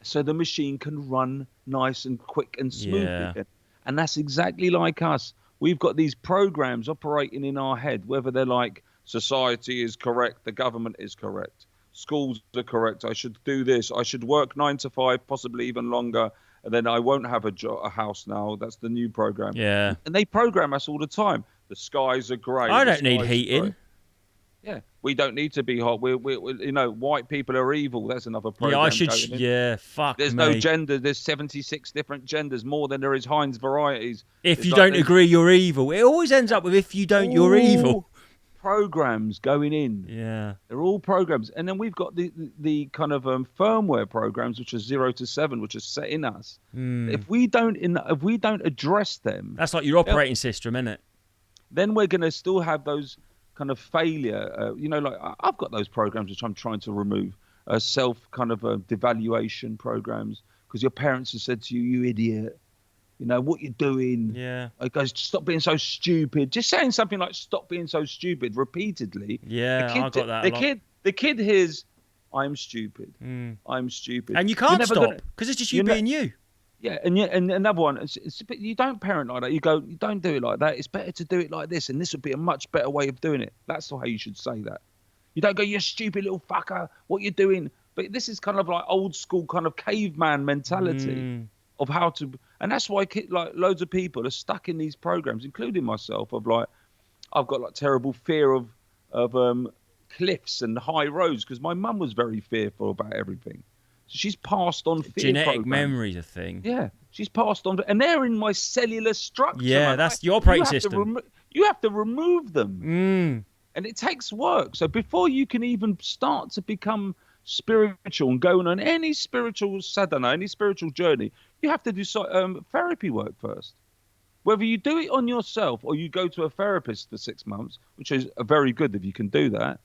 So the machine can run nice and quick and smooth again. And that's exactly like us. We've got these programs operating in our head, whether they're like society is correct, the government is correct, schools are correct, I should do this, I should work 9 to 5, possibly even longer, and then I won't have a house now. That's the new program. Yeah. And they program us all the time. The skies are grey. I don't need heating. Yeah, we don't need to be hot. We're white people are evil. That's another program. Yeah, I should. Yeah, fuck. There's no gender. There's 76 different genders, more than there is Heinz varieties. If you don't agree, you're evil. It always ends up with if you don't, you're evil. Programs going in. Yeah, they're all programs, and then we've got the kind of firmware programs, which are 0 to 7, which are set in us. If we don't address them, that's like your operating system, isn't it? Then we're going to still have those kind of failure. Like I've got those programs which I'm trying to remove, self kind of devaluation programs, because your parents have said to you, "You idiot." You know what you're doing. Yeah. It goes, stop being so stupid. Just saying something like "stop being so stupid" repeatedly. Yeah, I got that a lot. The kid hears, "I'm stupid. Mm. I'm stupid," And you You're can't never stop gonna- because it's just you're you ne- being you. Yeah, and another one, but you don't parent like that. You go, you don't do it like that. It's better to do it like this, and this would be a much better way of doing it. That's how you should say that. You don't go, "You stupid little fucker, what you doing?" But this is kind of like old school kind of caveman mentality of how to, and that's why like loads of people are stuck in these programs, including myself. Of like, I've got like terrible fear of cliffs and high roads because my mum was very fearful about everything. So she's passed on fear Genetic programs. memory's a thing. Yeah, she's passed on, and they're in my cellular structure. Yeah, man. that's your operating system. You have to remove them, and it takes work. So before you can even start to become spiritual and going on any spiritual sadhana, any spiritual journey, you have to do therapy work first. Whether you do it on yourself or you go to a therapist for 6 months, which is very good if you can do that,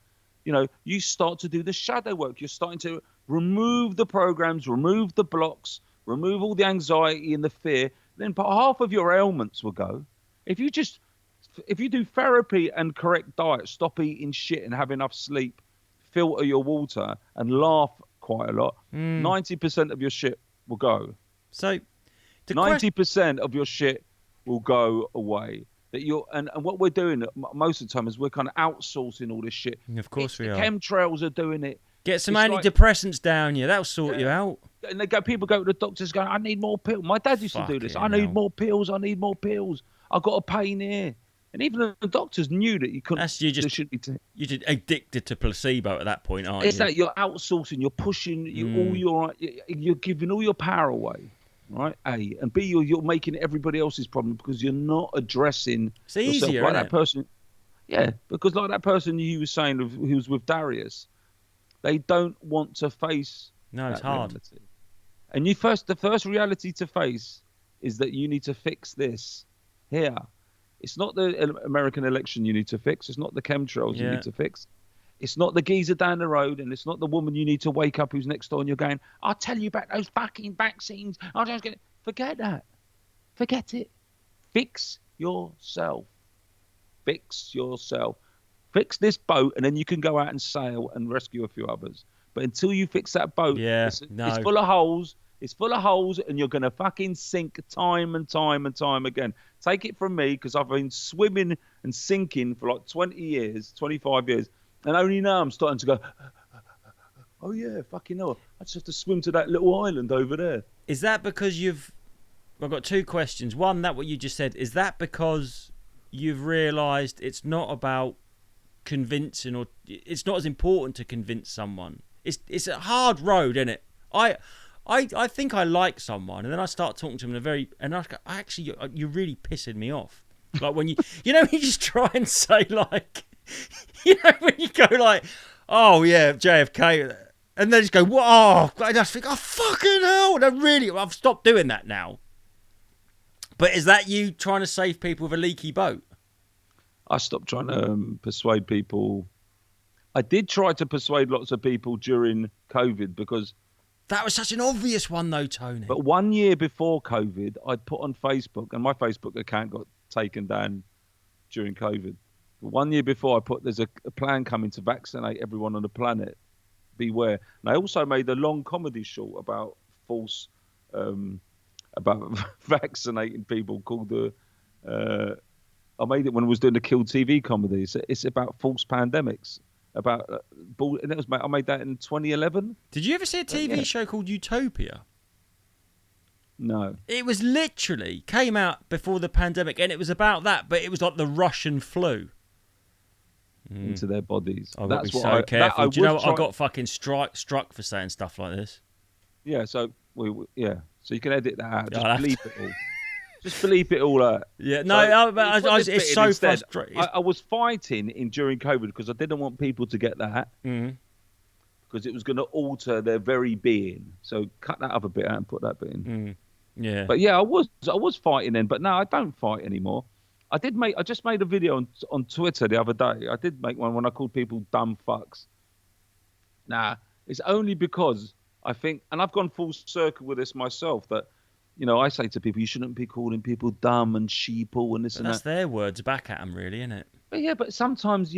you know, you start to do the shadow work. You're starting to remove the programs, remove the blocks, remove all the anxiety and the fear. Then half of your ailments will go. If you do therapy and correct diet, stop eating shit and have enough sleep, filter your water and laugh quite a lot, 90% of your shit will go. So 90% of your shit will go away. That and what we're doing most of the time is we're kind of outsourcing all this shit. Of course we are. Chemtrails are doing it. Get some antidepressants down you. That'll sort you out. And people go to the doctors going, "I need more pills." My dad used to do this. "I need more pills. I need more pills. I've got a pain here." And even the doctors knew that you couldn't. That's you're just addicted to placebo at that point, aren't you? It's that you're outsourcing. You're pushing. You're giving all your power away. Right, A, and B, you're making it everybody else's problem because you're not addressing it's easier, yourself. Like isn't that person, yeah, because like that person you were saying who was with Darius, they don't want to face. No, it's hard. Reality. And the first reality to face is that you need to fix this here. It's not the American election you need to fix. It's not the chemtrails you need to fix. It's not the geezer down the road, and it's not the woman you need to wake up who's next door and you're going, "I'll tell you about those fucking vaccines. I'll just get it." Forget that. Forget it. Fix yourself. Fix yourself. Fix this boat, and then you can go out and sail and rescue a few others. But until you fix that boat, it's full of holes. It's full of holes, and you're going to fucking sink time and time and time again. Take it from me, because I've been swimming and sinking for like 20 years, 25 years. And only now I'm starting to go, "Oh yeah, fucking hell, I just have to swim to that little island over there." Is that because I've got two questions. One, that what you just said, is that because you've realised it's not about convincing, or it's not as important to convince someone? It's a hard road, isn't it? I think I like someone, and then I start talking to them you're really pissing me off. Like when you when you just try and say like, when you go like, "Oh yeah, JFK," and then just go, "Whoa!" I just think, "Oh fucking hell!" And I've stopped doing that now. But is that you trying to save people with a leaky boat? I stopped trying to persuade people. I did try to persuade lots of people during COVID because that was such an obvious one, though, Tony. But 1 year before COVID, I'd put on Facebook, and my Facebook account got taken down during COVID. But 1 year before, there's a plan coming to vaccinate everyone on the planet. Beware. And I also made a long comedy short about about vaccinating people called I made it when I was doing the Kill TV comedy. It's about false pandemics. And I made that in 2011. Did you ever see a TV show called Utopia? No. It was literally came out before the pandemic, and it was about that, but it was like the Russian flu. Into their bodies. I've got to be so careful. Do you know what? I got fucking struck for saying stuff like this. Yeah, so so you can edit that out. Just bleep it all. Just bleep it all out. Yeah, no, it's so frustrating. I was fighting during COVID because I didn't want people to get that because it was going to alter their very being. So cut that other bit out and put that bit in. Yeah. But yeah, I was fighting then, but now I don't fight anymore. I just made a video on Twitter the other day. I did make one when I called people dumb fucks. Nah, it's only because I think, and I've gone full circle with this myself, that I say to people, you shouldn't be calling people dumb and sheeple and this And and that's that. their words back at them, really, isn't it? But yeah, but sometimes,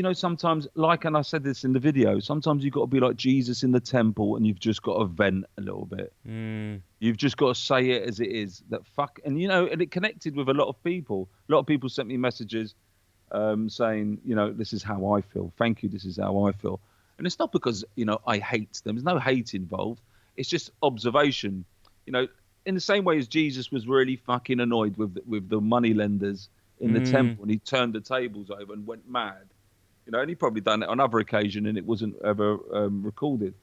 like, and I said this in the video, sometimes you've got to be like Jesus in the temple and you've just got to vent a little bit. You've just got to say it as it is. And it connected with a lot of people. A lot of people sent me messages saying, this is how I feel. Thank you, this is how I feel. And it's not because, I hate them. There's no hate involved. It's just observation. In the same way as Jesus was really fucking annoyed with the money lenders in the temple, and he turned the tables over and went mad. And he probably done it on other occasion, and it wasn't ever recorded.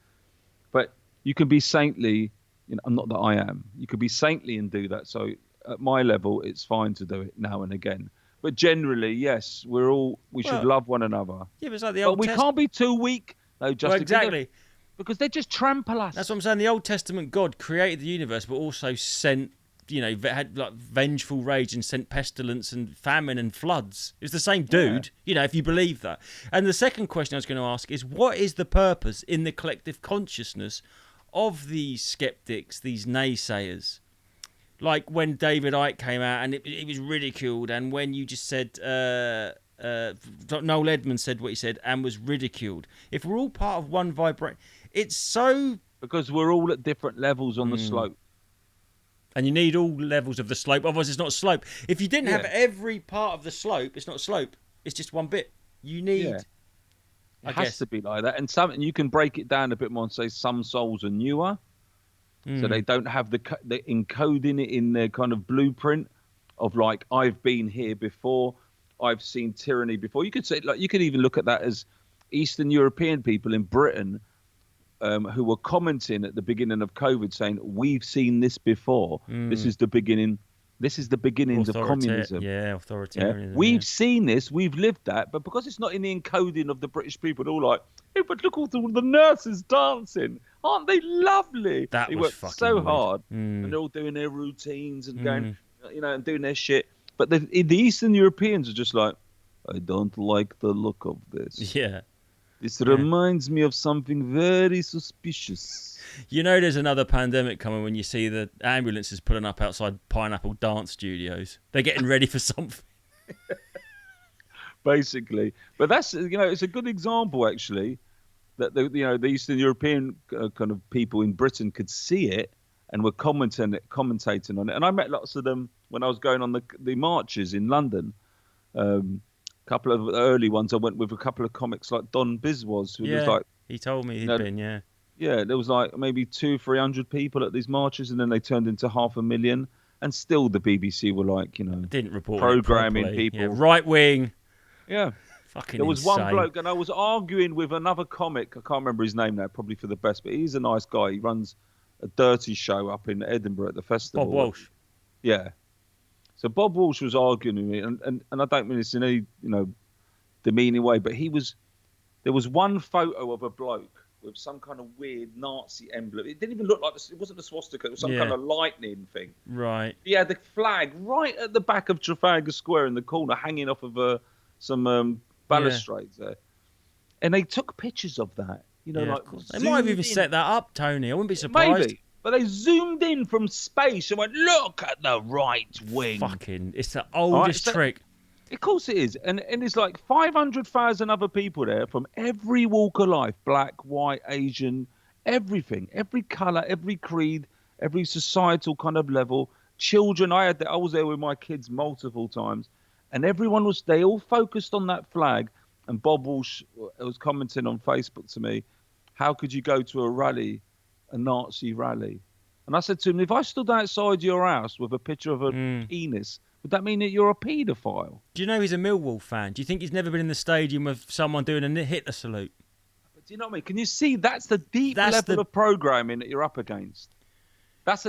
But you can be saintly. Not that I am. You could be saintly and do that. So at my level, it's fine to do it now and again. But generally, yes, we should love one another. Yeah, but it's like the But Old we can't be too weak. No, just exactly. Because they just trample us. That's what I'm saying. The Old Testament God created the universe, but also sent, had like vengeful rage and sent pestilence and famine and floods. It's the same dude, if you believe that. And the second question I was going to ask is, what is the purpose in the collective consciousness of these skeptics, these naysayers? Like when David Icke came out and it was ridiculed, and when you just said... Noel Edmonds said what he said and was ridiculed. If we're all part of one vibration, it's so... Because we're all at different levels on the slope. And you need all levels of the slope, otherwise it's not a slope. If you didn't have every part of the slope, it's not a slope. It's just one bit. You need... It has to be like that. And you can break it down a bit more and say some souls are newer. So they don't have the encoding it in their kind of blueprint of like, I've been here before. I've seen tyranny before. You could say, like, you could even look at that as Eastern European people in Britain who were commenting at the beginning of COVID, saying, "We've seen this before. This is the beginning. This is the beginnings of communism. Yeah, authoritarianism. We've seen this. We've lived that. But because it's not in the encoding of the British people, they're all like, hey, but look all the nurses dancing. Aren't they lovely? They work so weird. hard, and they're all doing their routines and going, and doing their shit. But the Eastern Europeans are just like, I don't like the look of this. Yeah. This reminds me of something very suspicious. There's another pandemic coming when you see the ambulances pulling up outside Pineapple Dance Studios. They're getting ready for something. Basically. But that's, it's a good example, actually, that the Eastern European kind of people in Britain could see it and were commentating on it. And I met lots of them when I was going on the marches in London. A couple of early ones, I went with a couple of comics like Don Biswas, who was like... he told me he'd been, Yeah, there was like maybe 200-300 people at these marches, and then they turned into 500,000. And still the BBC were like, didn't report programming people. Yeah, right wing. Yeah. Fucking There was insane. one bloke, and I was arguing with another comic. I can't remember his name now, probably for the best, but he's a nice guy. He runs a dirty show up in Edinburgh at the festival. Bob Walsh. Yeah. So Bob Walsh was arguing with me, and I don't mean this in any, demeaning way, but there was one photo of a bloke with some kind of weird Nazi emblem. It didn't even look like it wasn't a swastika. It was some kind of lightning thing. Right. He had the flag right at the back of Trafalgar Square in the corner, hanging off of some balustrades there. And they took pictures of that. They might have even set that up, Tony. I wouldn't be surprised. Maybe. But they zoomed in from space and went, look at the right wing. Fucking, it's the oldest trick. Of course it is. And it's like 500,000 other people there from every walk of life, black, white, Asian, everything, every colour, every creed, every societal kind of level. Children, I was there with my kids multiple times, and they all focused on that flag. And Bob Walsh was commenting on Facebook to me, how could you go to a Nazi rally? And I said to him, if I stood outside your house with a picture of a penis, would that mean that you're a paedophile? Do you know he's a Millwall fan? Do you think he's never been in the stadium with someone doing a Hitler salute? But do you know what I mean? Can you see that's the deep level of programming that you're up against? That's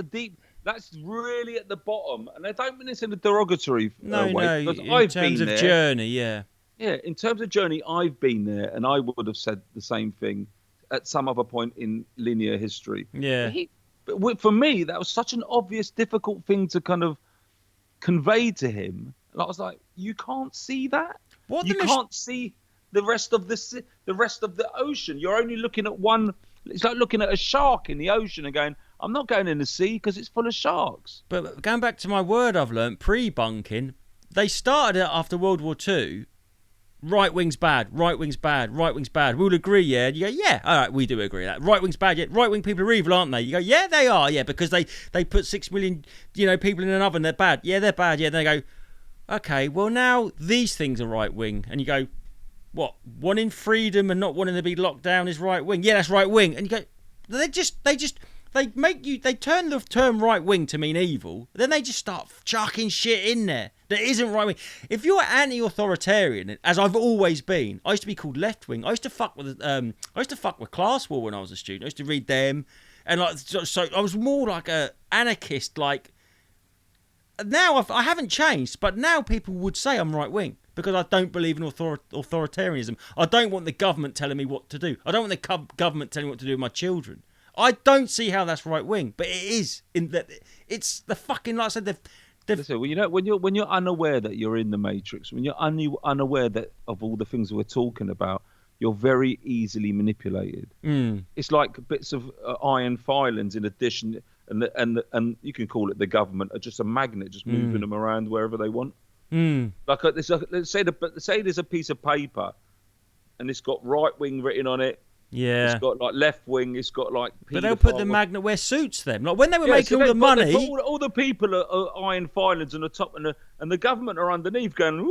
really at the bottom. And I don't mean this in a derogatory way. No, in terms of journey, yeah. Yeah, in terms of journey, I've been there, and I would have said the same thing at some other point in linear history. Yeah. But for me, that was such an obvious, difficult thing to kind of convey to him. And I was like, you can't see that? You can't see the rest of the ocean. You're only looking at one. It's like looking at a shark in the ocean and going, I'm not going in the sea because it's full of sharks. But going back to my word I've learnt, pre-bunking, they started it after World War II. Right wing's bad, right wing's bad, right wing's bad. We'll agree, yeah. You go, yeah, all right, we do agree with that. Right wing's bad, yeah. Right wing people are evil, aren't they? You go, yeah, they are, yeah, because they put 6 million, people in an oven. They're bad, yeah, they're bad, yeah. Then they go, okay, well now these things are right wing, and you go, what? Wanting freedom and not wanting to be locked down is right wing. Yeah, that's right wing, and you go, they turn the term right wing to mean evil. Then they just start chucking shit in there that isn't right wing. If you're anti-authoritarian, as I've always been, I used to be called left wing. I used to fuck with Class War when I was a student. I used to read them, and so I was more like a anarchist. Like now I haven't changed, but now people would say I'm right wing because I don't believe in authoritarianism. I don't want the government telling me what to do. I don't want the government telling me what to do with my children. I don't see how that's right wing, but it is. In that, it's the fucking, like I said, Listen, when you're unaware that you're in the matrix, when you're unaware that of all the things we're talking about, you're very easily manipulated. It's like bits of iron filings in addition, and you can call it the government are just a magnet, just moving them around wherever they want. Like let's say there's a piece of paper, and it's got right wing written on it. Yeah, it's got like left wing. It's got like. But they'll put the magnet where suits them. Like when they were making all the money, all the people are iron filings on the top, and the government are underneath going.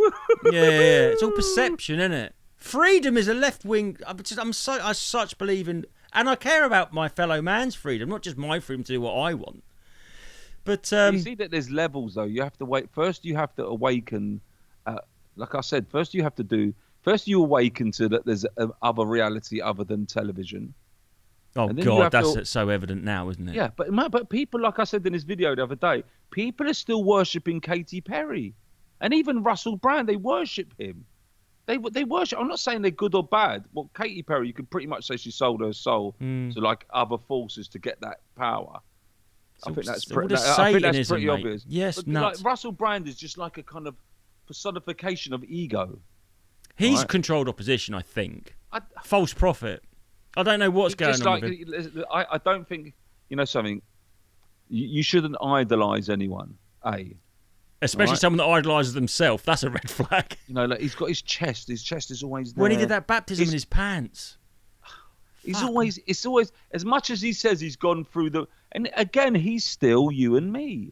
Yeah. It's all perception, isn't it? Freedom is a left wing. I such believe in, and I care about my fellow man's freedom, not just my freedom to do what I want. But you see that there's levels though. You have to wait. First, you have to awaken. Like I said, first you you awaken to that there's other reality other than television. Oh God, that's so evident now, isn't it? Yeah, but people, like I said in this video the other day, people are still worshipping Katy Perry, and even Russell Brand. They worship him. They worship. I'm not saying they're good or bad. Well, Katy Perry, you could pretty much say she sold her soul to like other forces to get that power. I think that's pretty obvious. Yes, but nuts. Like Russell Brand is just like a kind of personification of ego. He's controlled opposition, I think. False prophet. I don't know what's going on with him. I don't think, something, you shouldn't idolise anyone, Especially someone that idolises themselves. That's a red flag. Like he's got his chest. His chest is always there. When he did that baptism in his pants. It's always, as much as he says he's gone through and again, he's still you and me.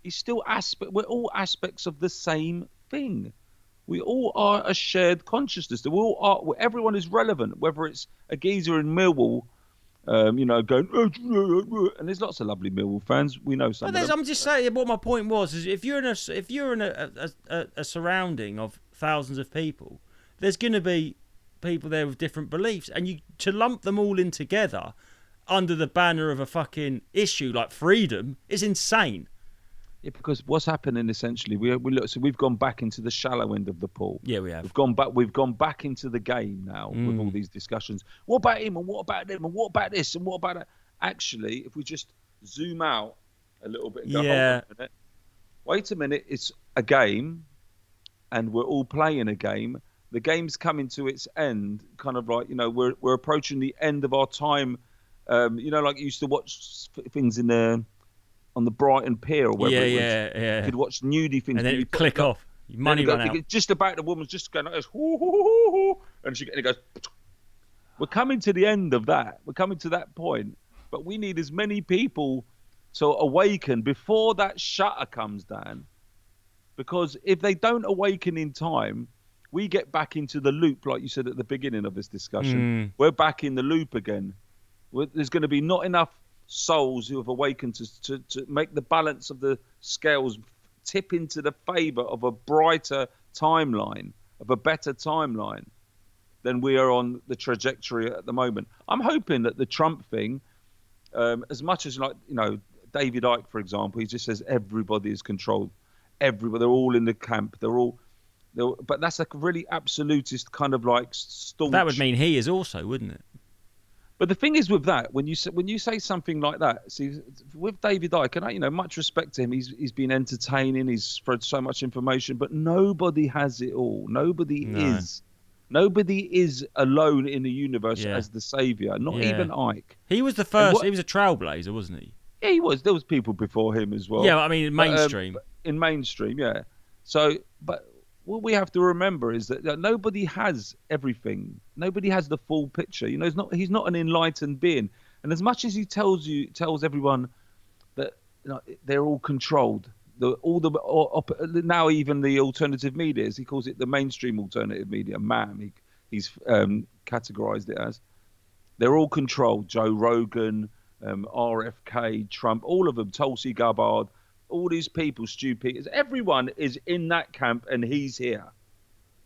He's still we're all aspects of the same thing. We all are a shared consciousness. Everyone is relevant, whether it's a geezer in Millwall, going, and there's lots of lovely Millwall fans. We know some of them. I'm just saying what my point was is if you're in a surrounding of thousands of people, there's going to be people there with different beliefs, and to lump them all in together under the banner of a fucking issue like freedom is insane. Yeah, because what's happening essentially, we've gone back into the shallow end of the pool. Yeah, we have. We've gone back into the game now with all these discussions. What about him? And what about them? And what about this? And what about that? Actually, if we just zoom out a little bit and go, hold on a minute. Wait a minute, it's a game, and we're all playing a game. The game's coming to its end, kind of like we're approaching the end of our time. Like you used to watch things on the Brighton Pier or wherever it was. Yeah. You could watch nudie things. And then it'd click off. Money run out. Just about the woman's just going like this, and it goes. We're coming to the end of that. We're coming to that point. But we need as many people to awaken before that shutter comes down. Because if they don't awaken in time, we get back into the loop, like you said at the beginning of this discussion. We're back in the loop again. There's going to be not enough souls who have awakened to make the balance of the scales tip into the favour of a brighter timeline, of a better timeline than we are on the trajectory at the moment. I'm hoping that the Trump thing, as much as David Icke, for example, he just says everybody is controlled. Everybody, they're all in the camp. But that's a really absolutist kind of like staunch. That would mean he is also, wouldn't it? But the thing is with that, when you say something like that, see, with David Icke, and much respect to him, he's been entertaining, he's spread so much information, but nobody has it all. Nobody is. Nobody is alone in the universe Yeah. as the savior. Not Yeah. even Ike. He was the first. He was a trailblazer, wasn't he? Yeah, he was. There was people before him as well. Yeah, I mean mainstream. But in mainstream, yeah. So, but what we have to remember is that nobody has everything. Nobody has the full picture. You know, he's not an enlightened being. And as much as he tells everyone that they're all controlled, now even the alternative media, as he calls it, the mainstream alternative media, MAM, he's categorized it as, they're all controlled. Joe Rogan, RFK, Trump, all of them, Tulsi Gabbard, all these people, Stu Peters, everyone is in that camp, and he's here.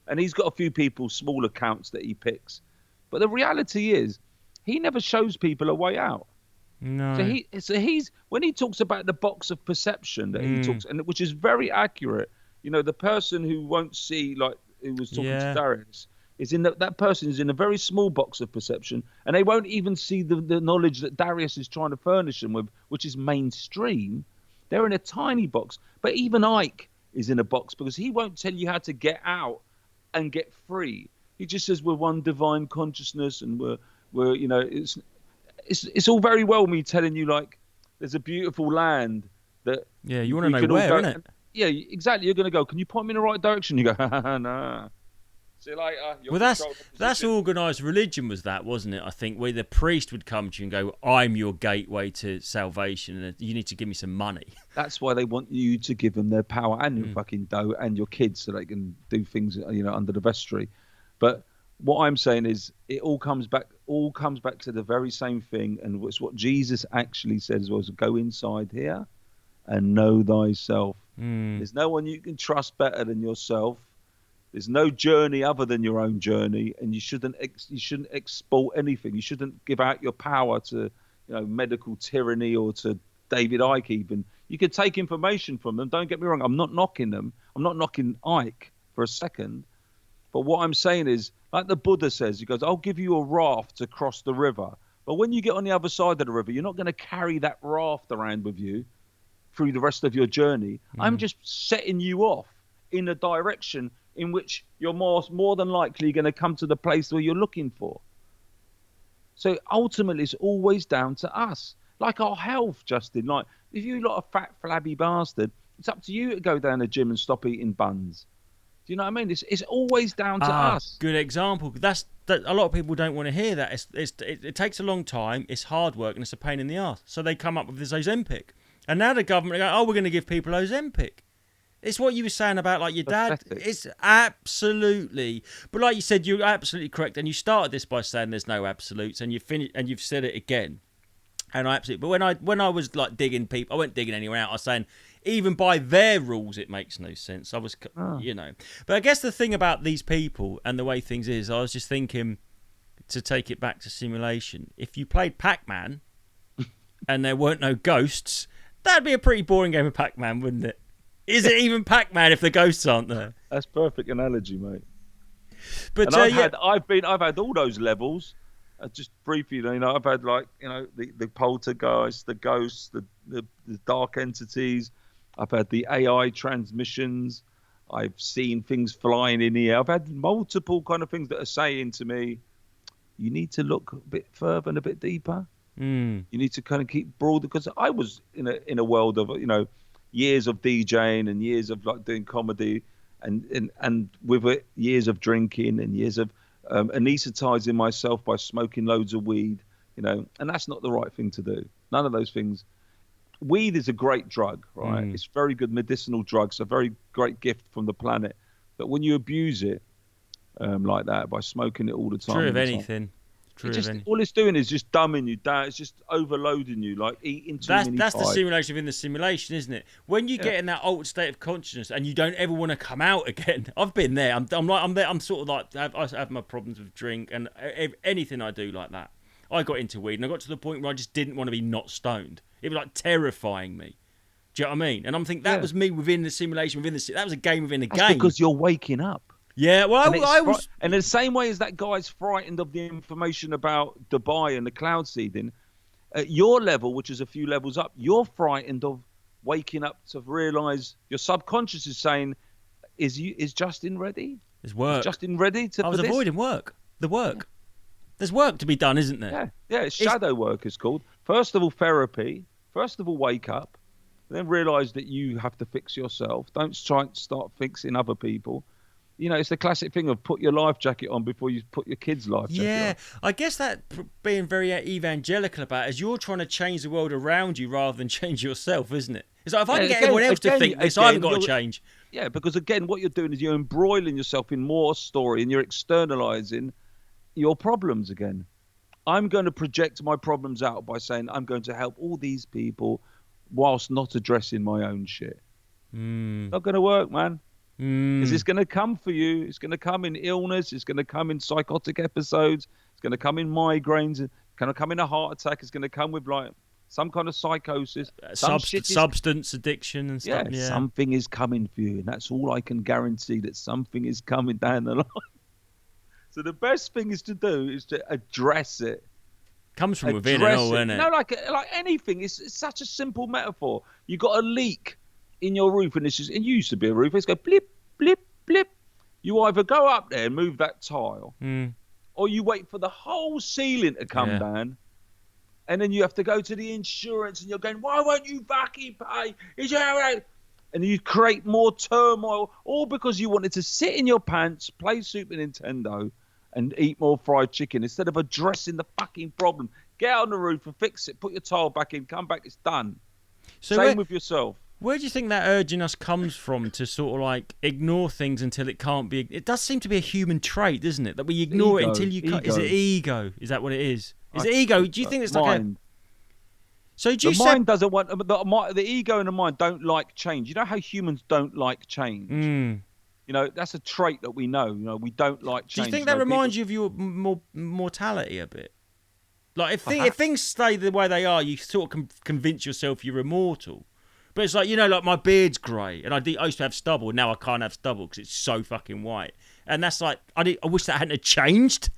And he's got a few people, small accounts that he picks. But the reality is, he never shows people a way out. No. So he's when he talks about the box of perception that he talks, and which is very accurate. You know, the person who won't see, like who was talking to Darius, is that person is in a very small box of perception, and they won't even see the knowledge that Darius is trying to furnish them with, which is mainstream. They're in a tiny box. But even Ike is in a box because he won't tell you how to get out and get free. He just says we're one divine consciousness, and we're you know, it's all very well me telling you like there's a beautiful land that you want to know where, innit? Yeah, exactly. You're going to go, can you point me in the right direction? You go, nah. See you later. Well, that's organised religion, was that, wasn't it? I think where the priest would come to you and go, I'm your gateway to salvation, and you need to give me some money. That's why they want you to give them their power and your fucking dough and your kids so they can do things, you know, under the vestry. But what I'm saying is, it all comes back to the very same thing, and it's what Jesus actually says was, go inside here and know thyself. There's no one you can trust better than yourself. There's no journey other than your own journey, and you shouldn't export anything. You shouldn't give out your power to, you know, medical tyranny or to David Icke even. You could take information from them. Don't get me wrong. I'm not knocking them. I'm not knocking Ike for a second. But what I'm saying is, like the Buddha says, he goes, I'll give you a raft to cross the river. But when you get on the other side of the river, you're not going to carry that raft around with you through the rest of your journey. I'm just setting you off in a direction in which you're more than likely going to come to the place where you're looking for. So ultimately, it's always down to us. Like our health, Justin. Like, if you're not a fat, flabby bastard, it's up to you to go down the gym and stop eating buns. Do you know what I mean? It's always down to us. Good example. That a lot of people don't want to hear that. It takes a long time. It's hard work and it's a pain in the ass. So they come up with this Ozempic, and now the government go, "Oh, we're going to give people Ozempic." It's what you were saying about like your dad. Pathetic. It's absolutely. But like you said, you're absolutely correct. And you started this by saying there's no absolutes, and you've said it again. And I absolutely. But when I was like digging people, I wasn't digging anywhere out. I was saying, even by their rules, it makes no sense. I was, you know. But I guess the thing about these people and the way things is, I was just thinking, to take it back to simulation, if you played Pac-Man and there weren't no ghosts, that'd be a pretty boring game of Pac-Man, wouldn't it? Is it even Pac-Man if the ghosts aren't there? That's perfect analogy, mate. But and I've had all those levels. Just briefly, you know, I've had like, you know, the poltergeist, the ghosts, the dark entities. I've had the AI transmissions. I've seen things flying in the air. I've had multiple kind of things that are saying to me, you need to look a bit further and a bit deeper. You need to kind of keep broader, because I was in a world of, you know, years of DJing and years of like doing comedy and with it, years of drinking and years of anesthetizing myself by smoking loads of weed, you know, and that's not the right thing to do. None of those things. Weed is a great drug, right? It's very good medicinal drug. It's a very great gift from the planet. But when you abuse it like that, by smoking it all the time. True of anything. All it's doing is just dumbing you down. It's just overloading you, like eating too many That's the pies. simulation within the simulation, isn't it? When you get in that altered state of consciousness and you don't ever want to come out again. I've been there. I'm there. I'm sort of like, I have my problems with drink and anything I do like that. I got into weed and I got to the point where I just didn't want to be not stoned. It was like terrifying me. Do you know what I mean? And I'm thinking that was me within the simulation, that was a game within a game. Because you're waking up. Yeah, well, I was... And in the same way as that guy's frightened of the information about Dubai and the cloud seeding, at your level, which is a few levels up, you're frightened of waking up to realise your subconscious is saying, is Justin ready? There's work. Is Justin ready I was avoiding work. The work. Yeah. There's work to be done, isn't there? Yeah. It's shadow work is called. First of all, therapy. First of all, wake up. Then realise that you have to fix yourself. Don't try and start fixing other people. You know, it's the classic thing of put your life jacket on before you put your kid's life jacket on. Yeah, I guess that being very evangelical about it is you're trying to change the world around you rather than change yourself, isn't it? It's like, if I can get everyone else to think this, I haven't got to change. Yeah, because again, what you're doing is you're embroiling yourself in more story and you're externalising your problems again. I'm going to project my problems out by saying I'm going to help all these people whilst not addressing my own shit. Not going to work, man. Because it's going to come for you. It's going to come in illness. It's going to come in psychotic episodes. It's going to come in migraines. It's going to come in a heart attack. It's going to come with like some kind of psychosis. Substance addiction and stuff. Yeah, something is coming for you. And that's all I can guarantee, that something is coming down the line. So the best thing is to do is to address it. Comes from within and all, isn't it? No, like anything. It's such a simple metaphor. You got a leak in your roof, and it used to be a roof. It's go blip, blip, blip. You either go up there and move that tile, or you wait for the whole ceiling to come down, and then you have to go to the insurance, and you're going, why won't you fucking pay? And you create more turmoil, all because you wanted to sit in your pants, play Super Nintendo, and eat more fried chicken instead of addressing the fucking problem. Get out on the roof and fix it. Put your tile back in. Come back. It's done. So same with yourself. Where do you think that urge in us comes from to sort of like ignore things until it can't be? It does seem to be a human trait, doesn't it? That we ignore it until you can't. Is it ego? Is that what it is? Is it ego? Do you think it's like mind? So do you the mind doesn't want the ego and the mind don't like change. You know how humans don't like change. You know, that's a trait that we know. You know, we don't like change. Do you think that reminds you of your mortality a bit? Like, if things stay the way they are, you sort of convince yourself you're immortal. But it's like, you know, like my beard's grey, and I used to have stubble, and now I can't have stubble because it's so fucking white. And that's like, I wish that hadn't changed.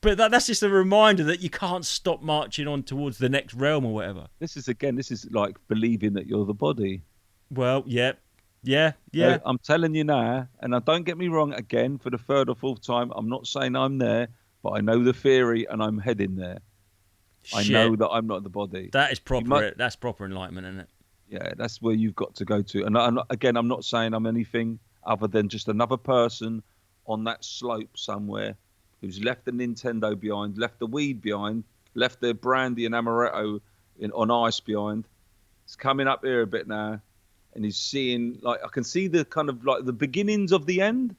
But that's just a reminder that you can't stop marching on towards the next realm or whatever. This is like believing that you're the body. Well, yeah. So I'm telling you now, and don't get me wrong, again, for the third or fourth time, I'm not saying I'm there, but I know the theory and I'm heading there. I know that I'm not the body. That is proper. That's proper enlightenment, isn't it? Yeah, that's where you've got to go to. And I'm not saying I'm anything other than just another person on that slope somewhere who's left the Nintendo behind, left the weed behind, left the brandy and amaretto on ice behind. It's coming up here a bit now. And he's seeing, like, I can see the kind of like the beginnings of the end.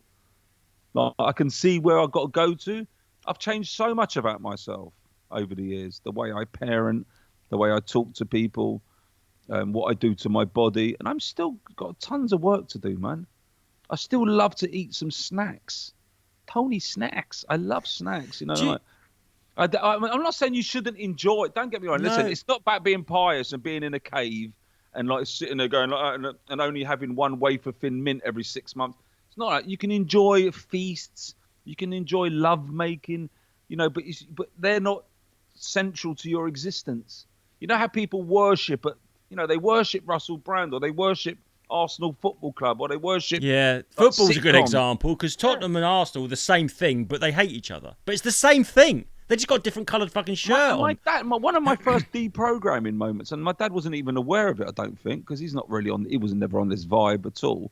Like, I can see where I've got to go to. I've changed so much about myself over the years. The way I parent, the way I talk to people, what I do to my body. And I'm still got tons of work to do, man. I still love to eat some snacks. Tony snacks. I love snacks, you know. I'm not saying you shouldn't enjoy it. Don't get me wrong. No. Listen, it's not about being pious and being in a cave and like sitting there going like, and only having one wafer thin mint every 6 months. It's not like you can enjoy feasts, you can enjoy love making, you know, but they're not central to your existence. You know how people worship they worship Russell Brand, or they worship Arsenal Football Club, or they worship. Yeah, football's a good example because Tottenham and Arsenal are the same thing, but they hate each other. But it's the same thing. They just got different coloured fucking shirt on. My dad, one of my first deprogramming moments, and my dad wasn't even aware of it, I don't think, because he's not really he was never on this vibe at all.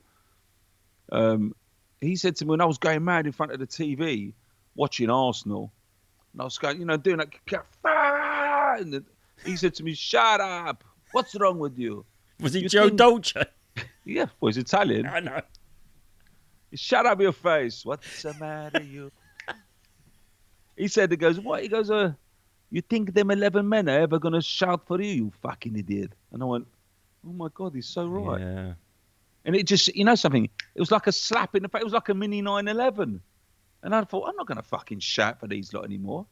He said to me when I was going mad in front of the TV, watching Arsenal, and I was going, doing that, and he said to me, "Shut up! What's wrong with you?" Was he Joe Dolce? Yeah, well, he's Italian. I know. Shut up your face. What's the matter, you? He said, he goes, what? He goes, you think them 11 men are ever going to shout for you, you fucking idiot? And I went, oh, my God, he's so right. Yeah. And it just, something? It was like a slap in the face. It was like a mini 9/11. And I thought, I'm not going to fucking shout for these lot anymore.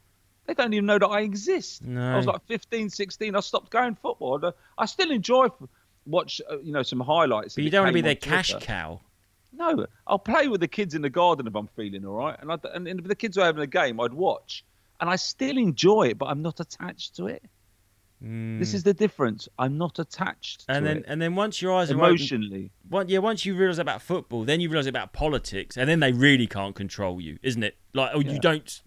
They don't even know that I exist. No. I was like 15, 16. I stopped going football. I still enjoy watch, some highlights. But you don't want to be their cash cow. No, I'll play with the kids in the garden if I'm feeling all right. And if the kids are having a game, I'd watch. And I still enjoy it, but I'm not attached to it. This is the difference. I'm not attached to it And then once your eyes are open, emotionally. once you realise about football, then you realise about politics, and then they really can't control you, isn't it? Like, you don't.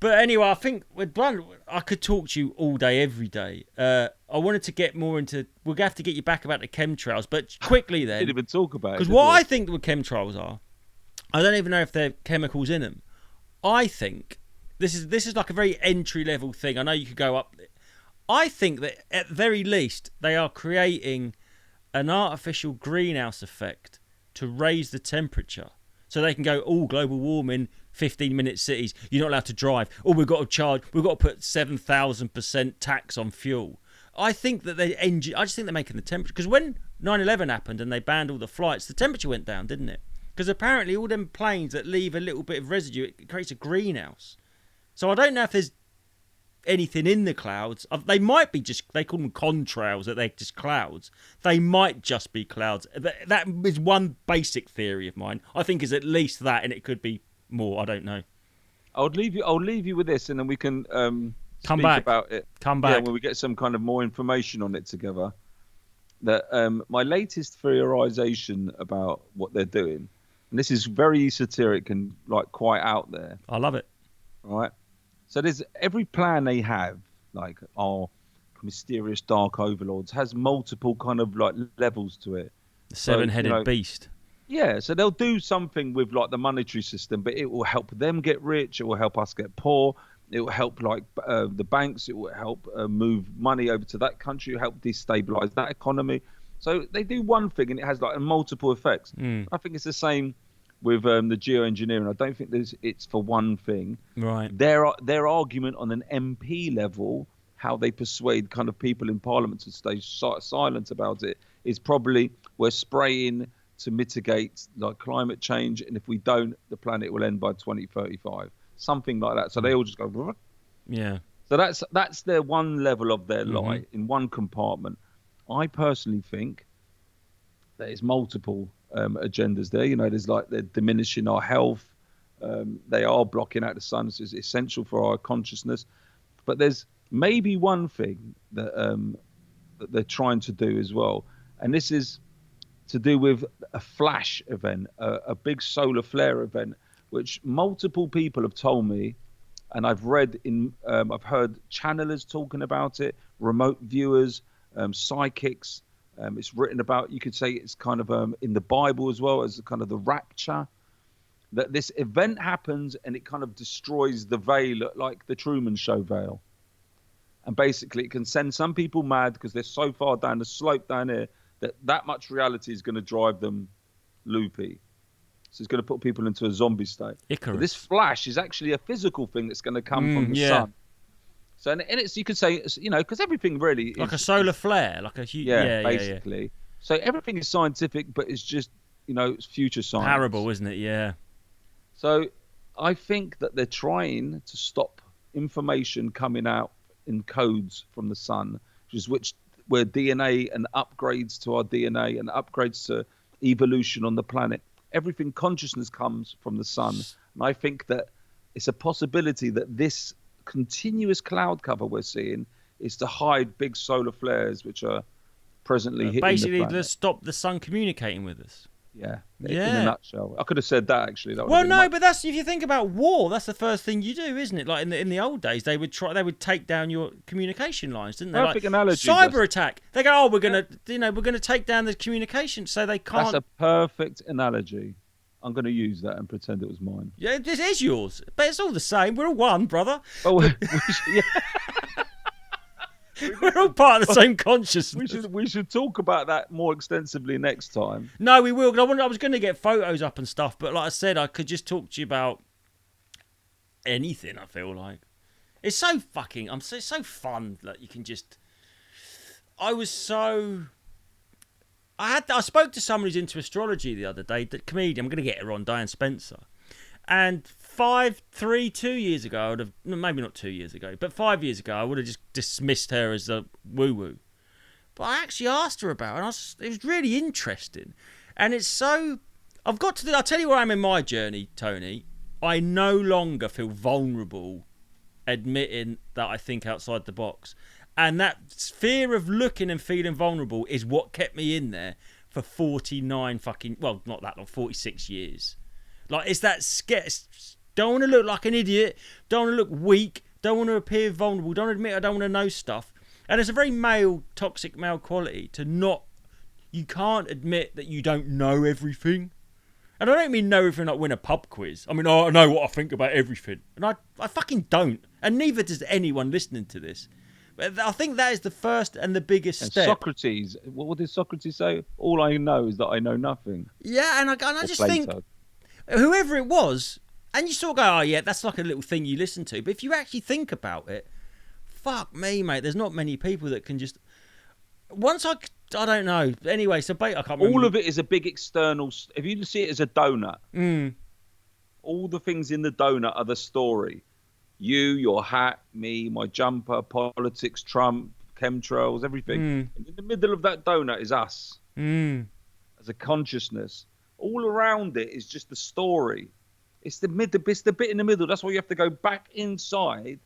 But anyway, I think with Blunt, I could talk to you all day, every day. I wanted to get more into. We're gonna have to get you back about the chemtrails, but quickly then. Didn't even talk about it. Because what I think the chemtrails are, I don't even know if they're chemicals in them. I think this is like a very entry level thing. I know you could go up. I think that at the very least they are creating an artificial greenhouse effect to raise the temperature, so they can go, global warming, 15-minute cities. You're not allowed to drive. We've got to put 7,000% tax on fuel. I think that I just think they're making the temperature, because when 9/11 happened and they banned all the flights, the temperature went down, didn't it? Because apparently all them planes that leave a little bit of residue, it creates a greenhouse. So I don't know if there's anything in the clouds. They might be they call them contrails, that they're just clouds. They might just be clouds. That is one basic theory of mine. I think is at least that, and it could be more. I don't know. I'll leave you with this, and then we can Come speak back about it. Come back when we get some kind of more information on it together. That my latest theorization about what they're doing, and this is very esoteric and like quite out there. I love it. Right. So there's every plan they have, like our mysterious dark overlords, has multiple kind of like levels to it. The seven-headed beast. Yeah, so they'll do something with like the monetary system, but it will help them get rich. It will help us get poor. It will help like the banks. It will help move money over to that country. It will help destabilize that economy. So they do one thing, and it has like multiple effects. I think it's the same with the geoengineering. I don't think it's for one thing. Right. Their argument on an MP level, how they persuade kind of people in Parliament to stay silent about it, is probably we're spraying to mitigate like climate change, and if we don't, the planet will end by 2035, something like that. So they all just go. Yeah. So that's their one level of their lie in one compartment. I personally think there's multiple agendas there. There's like they're diminishing our health. They are blocking out the sun. So it's essential for our consciousness. But there's maybe one thing that they're trying to do as well, and this is to do with a flash event, a big solar flare event, which multiple people have told me, and I've heard channelers talking about it, remote viewers, psychics. It's written about. You could say it's kind of in the Bible as well as kind of the rapture. That this event happens and it kind of destroys the veil, like the Truman Show veil. And basically, it can send some people mad because they're so far down the slope down here that much reality is going to drive them loopy. So it's going to put people into a zombie state. Icarus. This flash is actually a physical thing that's going to come from the sun. So and it's, you could say, because everything really is like a solar flare, like a huge. basically. Yeah. So everything is scientific, but it's just it's future science. Parable, isn't it? Yeah. So I think that they're trying to stop information coming out in codes from the sun, where DNA and upgrades to our DNA and upgrades to evolution on the planet. Everything consciousness comes from the sun. And I think that it's a possibility that this continuous cloud cover we're seeing is to hide big solar flares which are presently hitting basically the planet. to stop the sun communicating with us. Yeah. In a nutshell. I could have said that actually. But that's, if you think about war, that's the first thing you do, isn't it? Like in the old days, they would take down your communication lines, didn't they? Perfect analogy. Cyber attack. They go, we're gonna take down the communication, so they can't. That's a perfect analogy. I'm going to use that and pretend it was mine. Yeah, this is yours, but it's all the same. We're all one, brother. Oh, We're all part of the same consciousness. We should talk about that more extensively next time. No, we will. I was going to get photos up and stuff, but like I said, I could just talk to you about anything. I feel like it's so fucking. It's so fun that you can just. I spoke to someone who's into astrology the other day. The comedian. I'm going to get her on, Diane Spencer. And 2 years ago, I would have, maybe not 2 years ago, but 5 years ago, I would have just dismissed her as a woo-woo. But I actually asked her about it, and it was really interesting. And it's so, I'll tell you where I'm in my journey, Tony. I no longer feel vulnerable admitting that I think outside the box. And that fear of looking and feeling vulnerable is what kept me in there for 49 fucking, well, not that long, 46 years. Like, it's that don't want to look like an idiot, don't want to look weak, don't want to appear vulnerable, don't admit I don't want to know stuff. And it's a very toxic male quality to not, you can't admit that you don't know everything. And I don't mean know everything like win a pub quiz. I mean, I know what I think about everything. And I fucking don't. And neither does anyone listening to this. But I think that is the first and the biggest step. Socrates, what did Socrates say? All I know is that I know nothing. Yeah, and I just think, whoever it was, and you sort of go, oh yeah, that's like a little thing you listen to. But if you actually think about it, fuck me, mate, there's not many people that can just... I don't know. Anyway, so I can't remember. All of it is a big external... If you see it as a donut, all the things in the donut are the story. You, your hat, me, my jumper, politics, Trump, chemtrails, everything. And in the middle of that donut is us as a consciousness. All around it is just the story. It's the bit in the middle. That's why you have to go back inside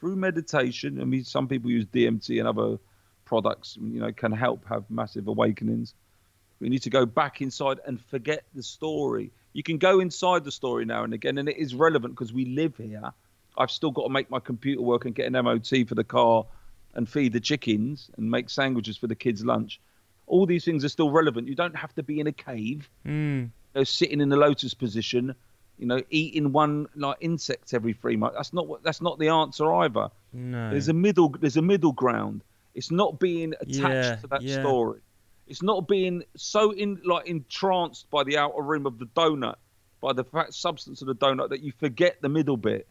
through meditation. I mean, some people use DMT and other products, can help have massive awakenings. We need to go back inside and forget the story. You can go inside the story now and again, and it is relevant because we live here. I've still got to make my computer work and get an MOT for the car and feed the chickens and make sandwiches for the kids' lunch. All these things are still relevant. You don't have to be in a cave, sitting in the lotus position, eating one like insect every 3 months. That's not the answer either. No. There's a middle ground. It's not being attached to that story. It's not being so entranced by the outer rim of the donut, by the substance of the donut, that you forget the middle bit.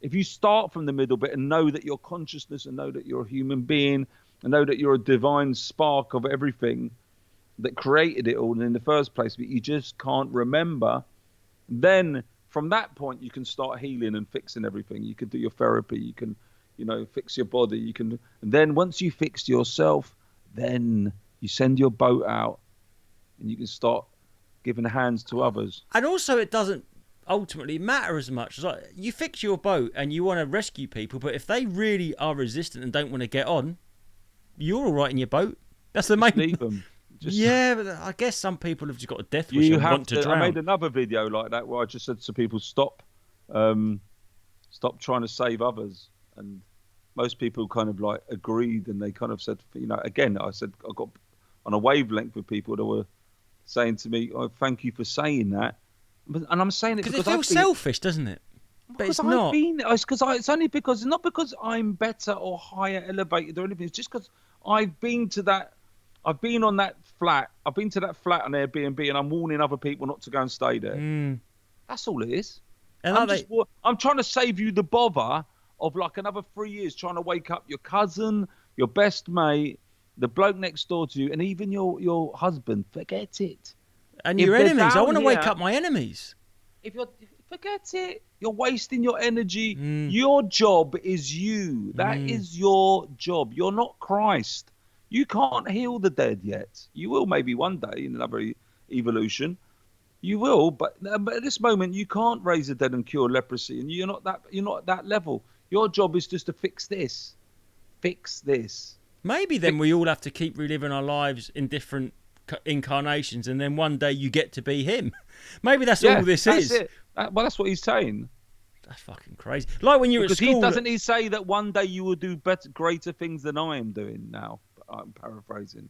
If you start from the middle bit and know that you're consciousness and know that you're a human being and know that you're a divine spark of everything that created it all in the first place, but you just can't remember, then from that point you can start healing and fixing everything. You can do your therapy. You can, fix your body. You can, and then once you fix yourself, then you send your boat out and you can start giving hands to others. And also it doesn't ultimately matter as much. It's like you fix your boat and you want to rescue people, but if they really are resistant and don't want to get on, you're all right in your boat. That's the main... Leave them. Yeah, but I guess some people have just got a death wish and want to drown. I made another video like that where I just said to people, stop trying to save others. And most people kind of like agreed, and they kind of said, again, I said I got on a wavelength with people that were saying to me, oh, thank you for saying that. And I'm saying it because it feels selfish, doesn't it? But it's not. It's only because, not because I'm better or higher elevated or anything. It's just because I've been to that. I've been on that flat. I've been to that flat on Airbnb, and I'm warning other people not to go and stay there. That's all it is. And I'm trying to save you the bother of like another 3 years trying to wake up your cousin, your best mate, the bloke next door to you, and even your husband. Forget it. And your enemies. I want to wake up my enemies. Forget it. You're wasting your energy. Your job is you. That is your job. You're not Christ. You can't heal the dead yet. You will maybe one day in another evolution. You will, but at this moment you can't raise the dead and cure leprosy, and you're not at that level. Your job is just to fix this. Fix this. Maybe then we all have to keep reliving our lives in different incarnations, and then one day you get to be him. Maybe that's all this is. It. Well, that's what he's saying. That's fucking crazy. Like when you're at school. Doesn't he say that one day you will do greater things than I am doing now? I'm paraphrasing.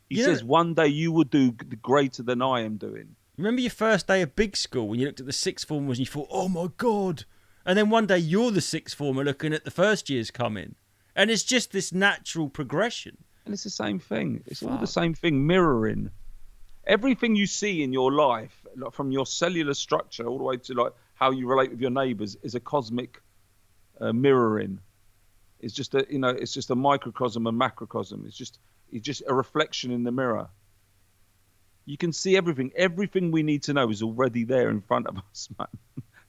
He says one day you will do greater than I am doing. Remember your first day of big school when you looked at the sixth formers and you thought, oh my God. And then one day you're the sixth former looking at the first years come in. And it's just this natural progression. And it's the same thing. It's all the same thing, mirroring. Everything you see in your life, like from your cellular structure all the way to like how you relate with your neighbours, is a cosmic mirroring. It's just a microcosm and macrocosm. It's just a reflection in the mirror. You can see everything. Everything we need to know is already there in front of us, man.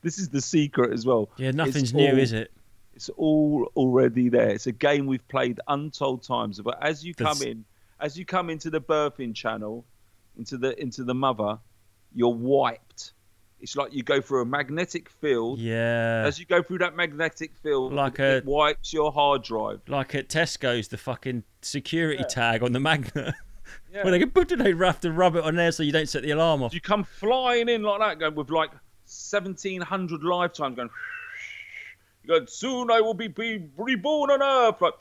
This is the secret as well. Yeah, nothing's new, is it? It's all already there. It's a game we've played untold times. But as you come into the birthing channel, into the mother, you're wiped. it's like you go through a magnetic field. Yeah. As you go through that magnetic field, Like it wipes your hard drive. Like at Tesco's, the fucking security tag on the magnet. Yeah. Where they have to rub it on there so you don't set the alarm off. You come flying in like that, going with like 1,700 lifetimes, going. You go, soon I will be reborn on Earth. Like,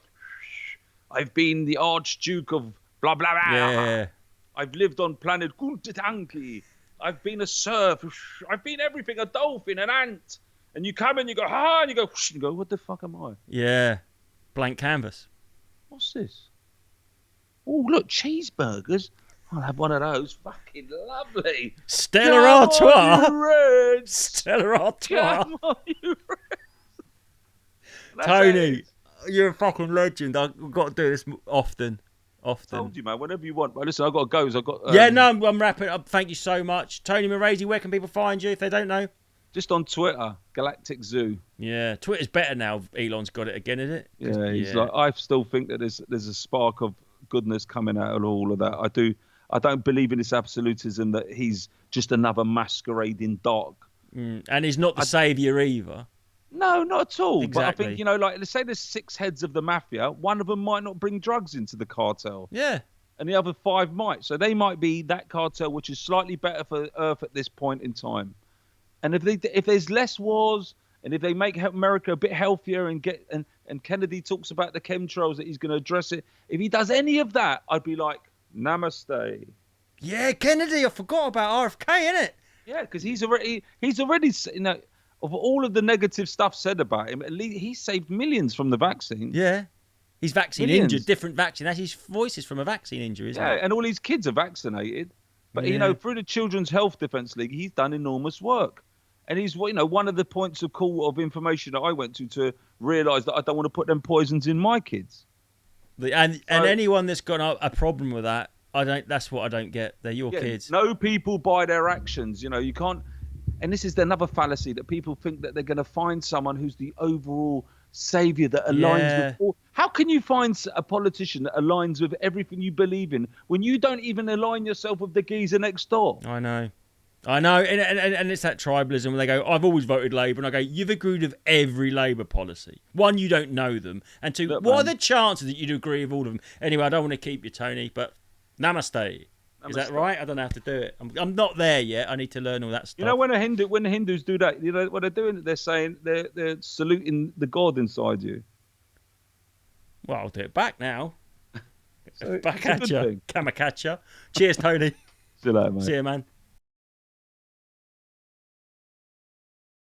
I've been the Archduke of blah blah blah. Yeah. I've lived on planet Kuntitanki. I've been a serf. I've been everything, a dolphin, an ant. And you come and you go, and you go, whoosh, and you go, what the fuck am I? Yeah. Blank canvas. What's this? Oh, look, cheeseburgers. I'll have one of those. Fucking lovely. Stella Come Artois. on, you Reds. Stella Artois. Come on, you Reds. That's Tony, it. you're a fucking legend. I've got to do this often. I told you, man, whenever you want. But listen, I've got to go. I've got, Yeah, no, I'm wrapping up. Thank you so much. Tony Maresi, where can people find you if they don't know? Just on Twitter, Galactic Zoo. Yeah, Twitter's better now. Elon's got it again, is it? Yeah, he's like. I still think that there's a spark of goodness coming out of all of that. I don't believe in this absolutism that he's just another masquerading dog. And he's not the saviour either. No, not at all. Exactly. But I think, like, let's say there's 6 heads of the mafia. One of them might not bring drugs into the cartel. Yeah. And the other 5 might. So they might be that cartel, which is slightly better for Earth at this point in time. And if there's less wars, and if they make America a bit healthier and Kennedy talks about the chemtrails that he's going to address it, if he does any of that, I'd be like, namaste. Yeah, Kennedy. I forgot about RFK, innit? Yeah, because he's already, of all of the negative stuff said about him, at least he saved millions from the vaccine. Yeah. He's vaccine Millions. injured, different vaccine. That's his voice is from a vaccine injury, isn't it? And all his kids are vaccinated. But, through the Children's Health Defence League, he's done enormous work. And he's, one of the points of call of information that I went to realise that I don't want to put them poisons in my kids. And anyone that's got a problem with that, that's what I don't get. They're your kids. No people by their actions. You can't. And this is another fallacy that people think that they're going to find someone who's the overall saviour that aligns with all. How can you find a politician that aligns with everything you believe in when you don't even align yourself with the geezer next door? I know. And it's that tribalism where they go, I've always voted Labour. And I go, you've agreed with every Labour policy. 1, you don't know them. And 2, Look, what are man. the chances that you'd agree with all of them? Anyway, I don't want to keep you, Tony, but namaste. Is that right? I don't know how to do it. I'm not there yet. I need to learn all that stuff. When the Hindus do that, what they're doing? They're saying they're saluting the god inside you. Well, I'll do it back now. So Back it's a at good you. thing. Kamakacha. Cheers, Tony. See you later, mate. See you, man.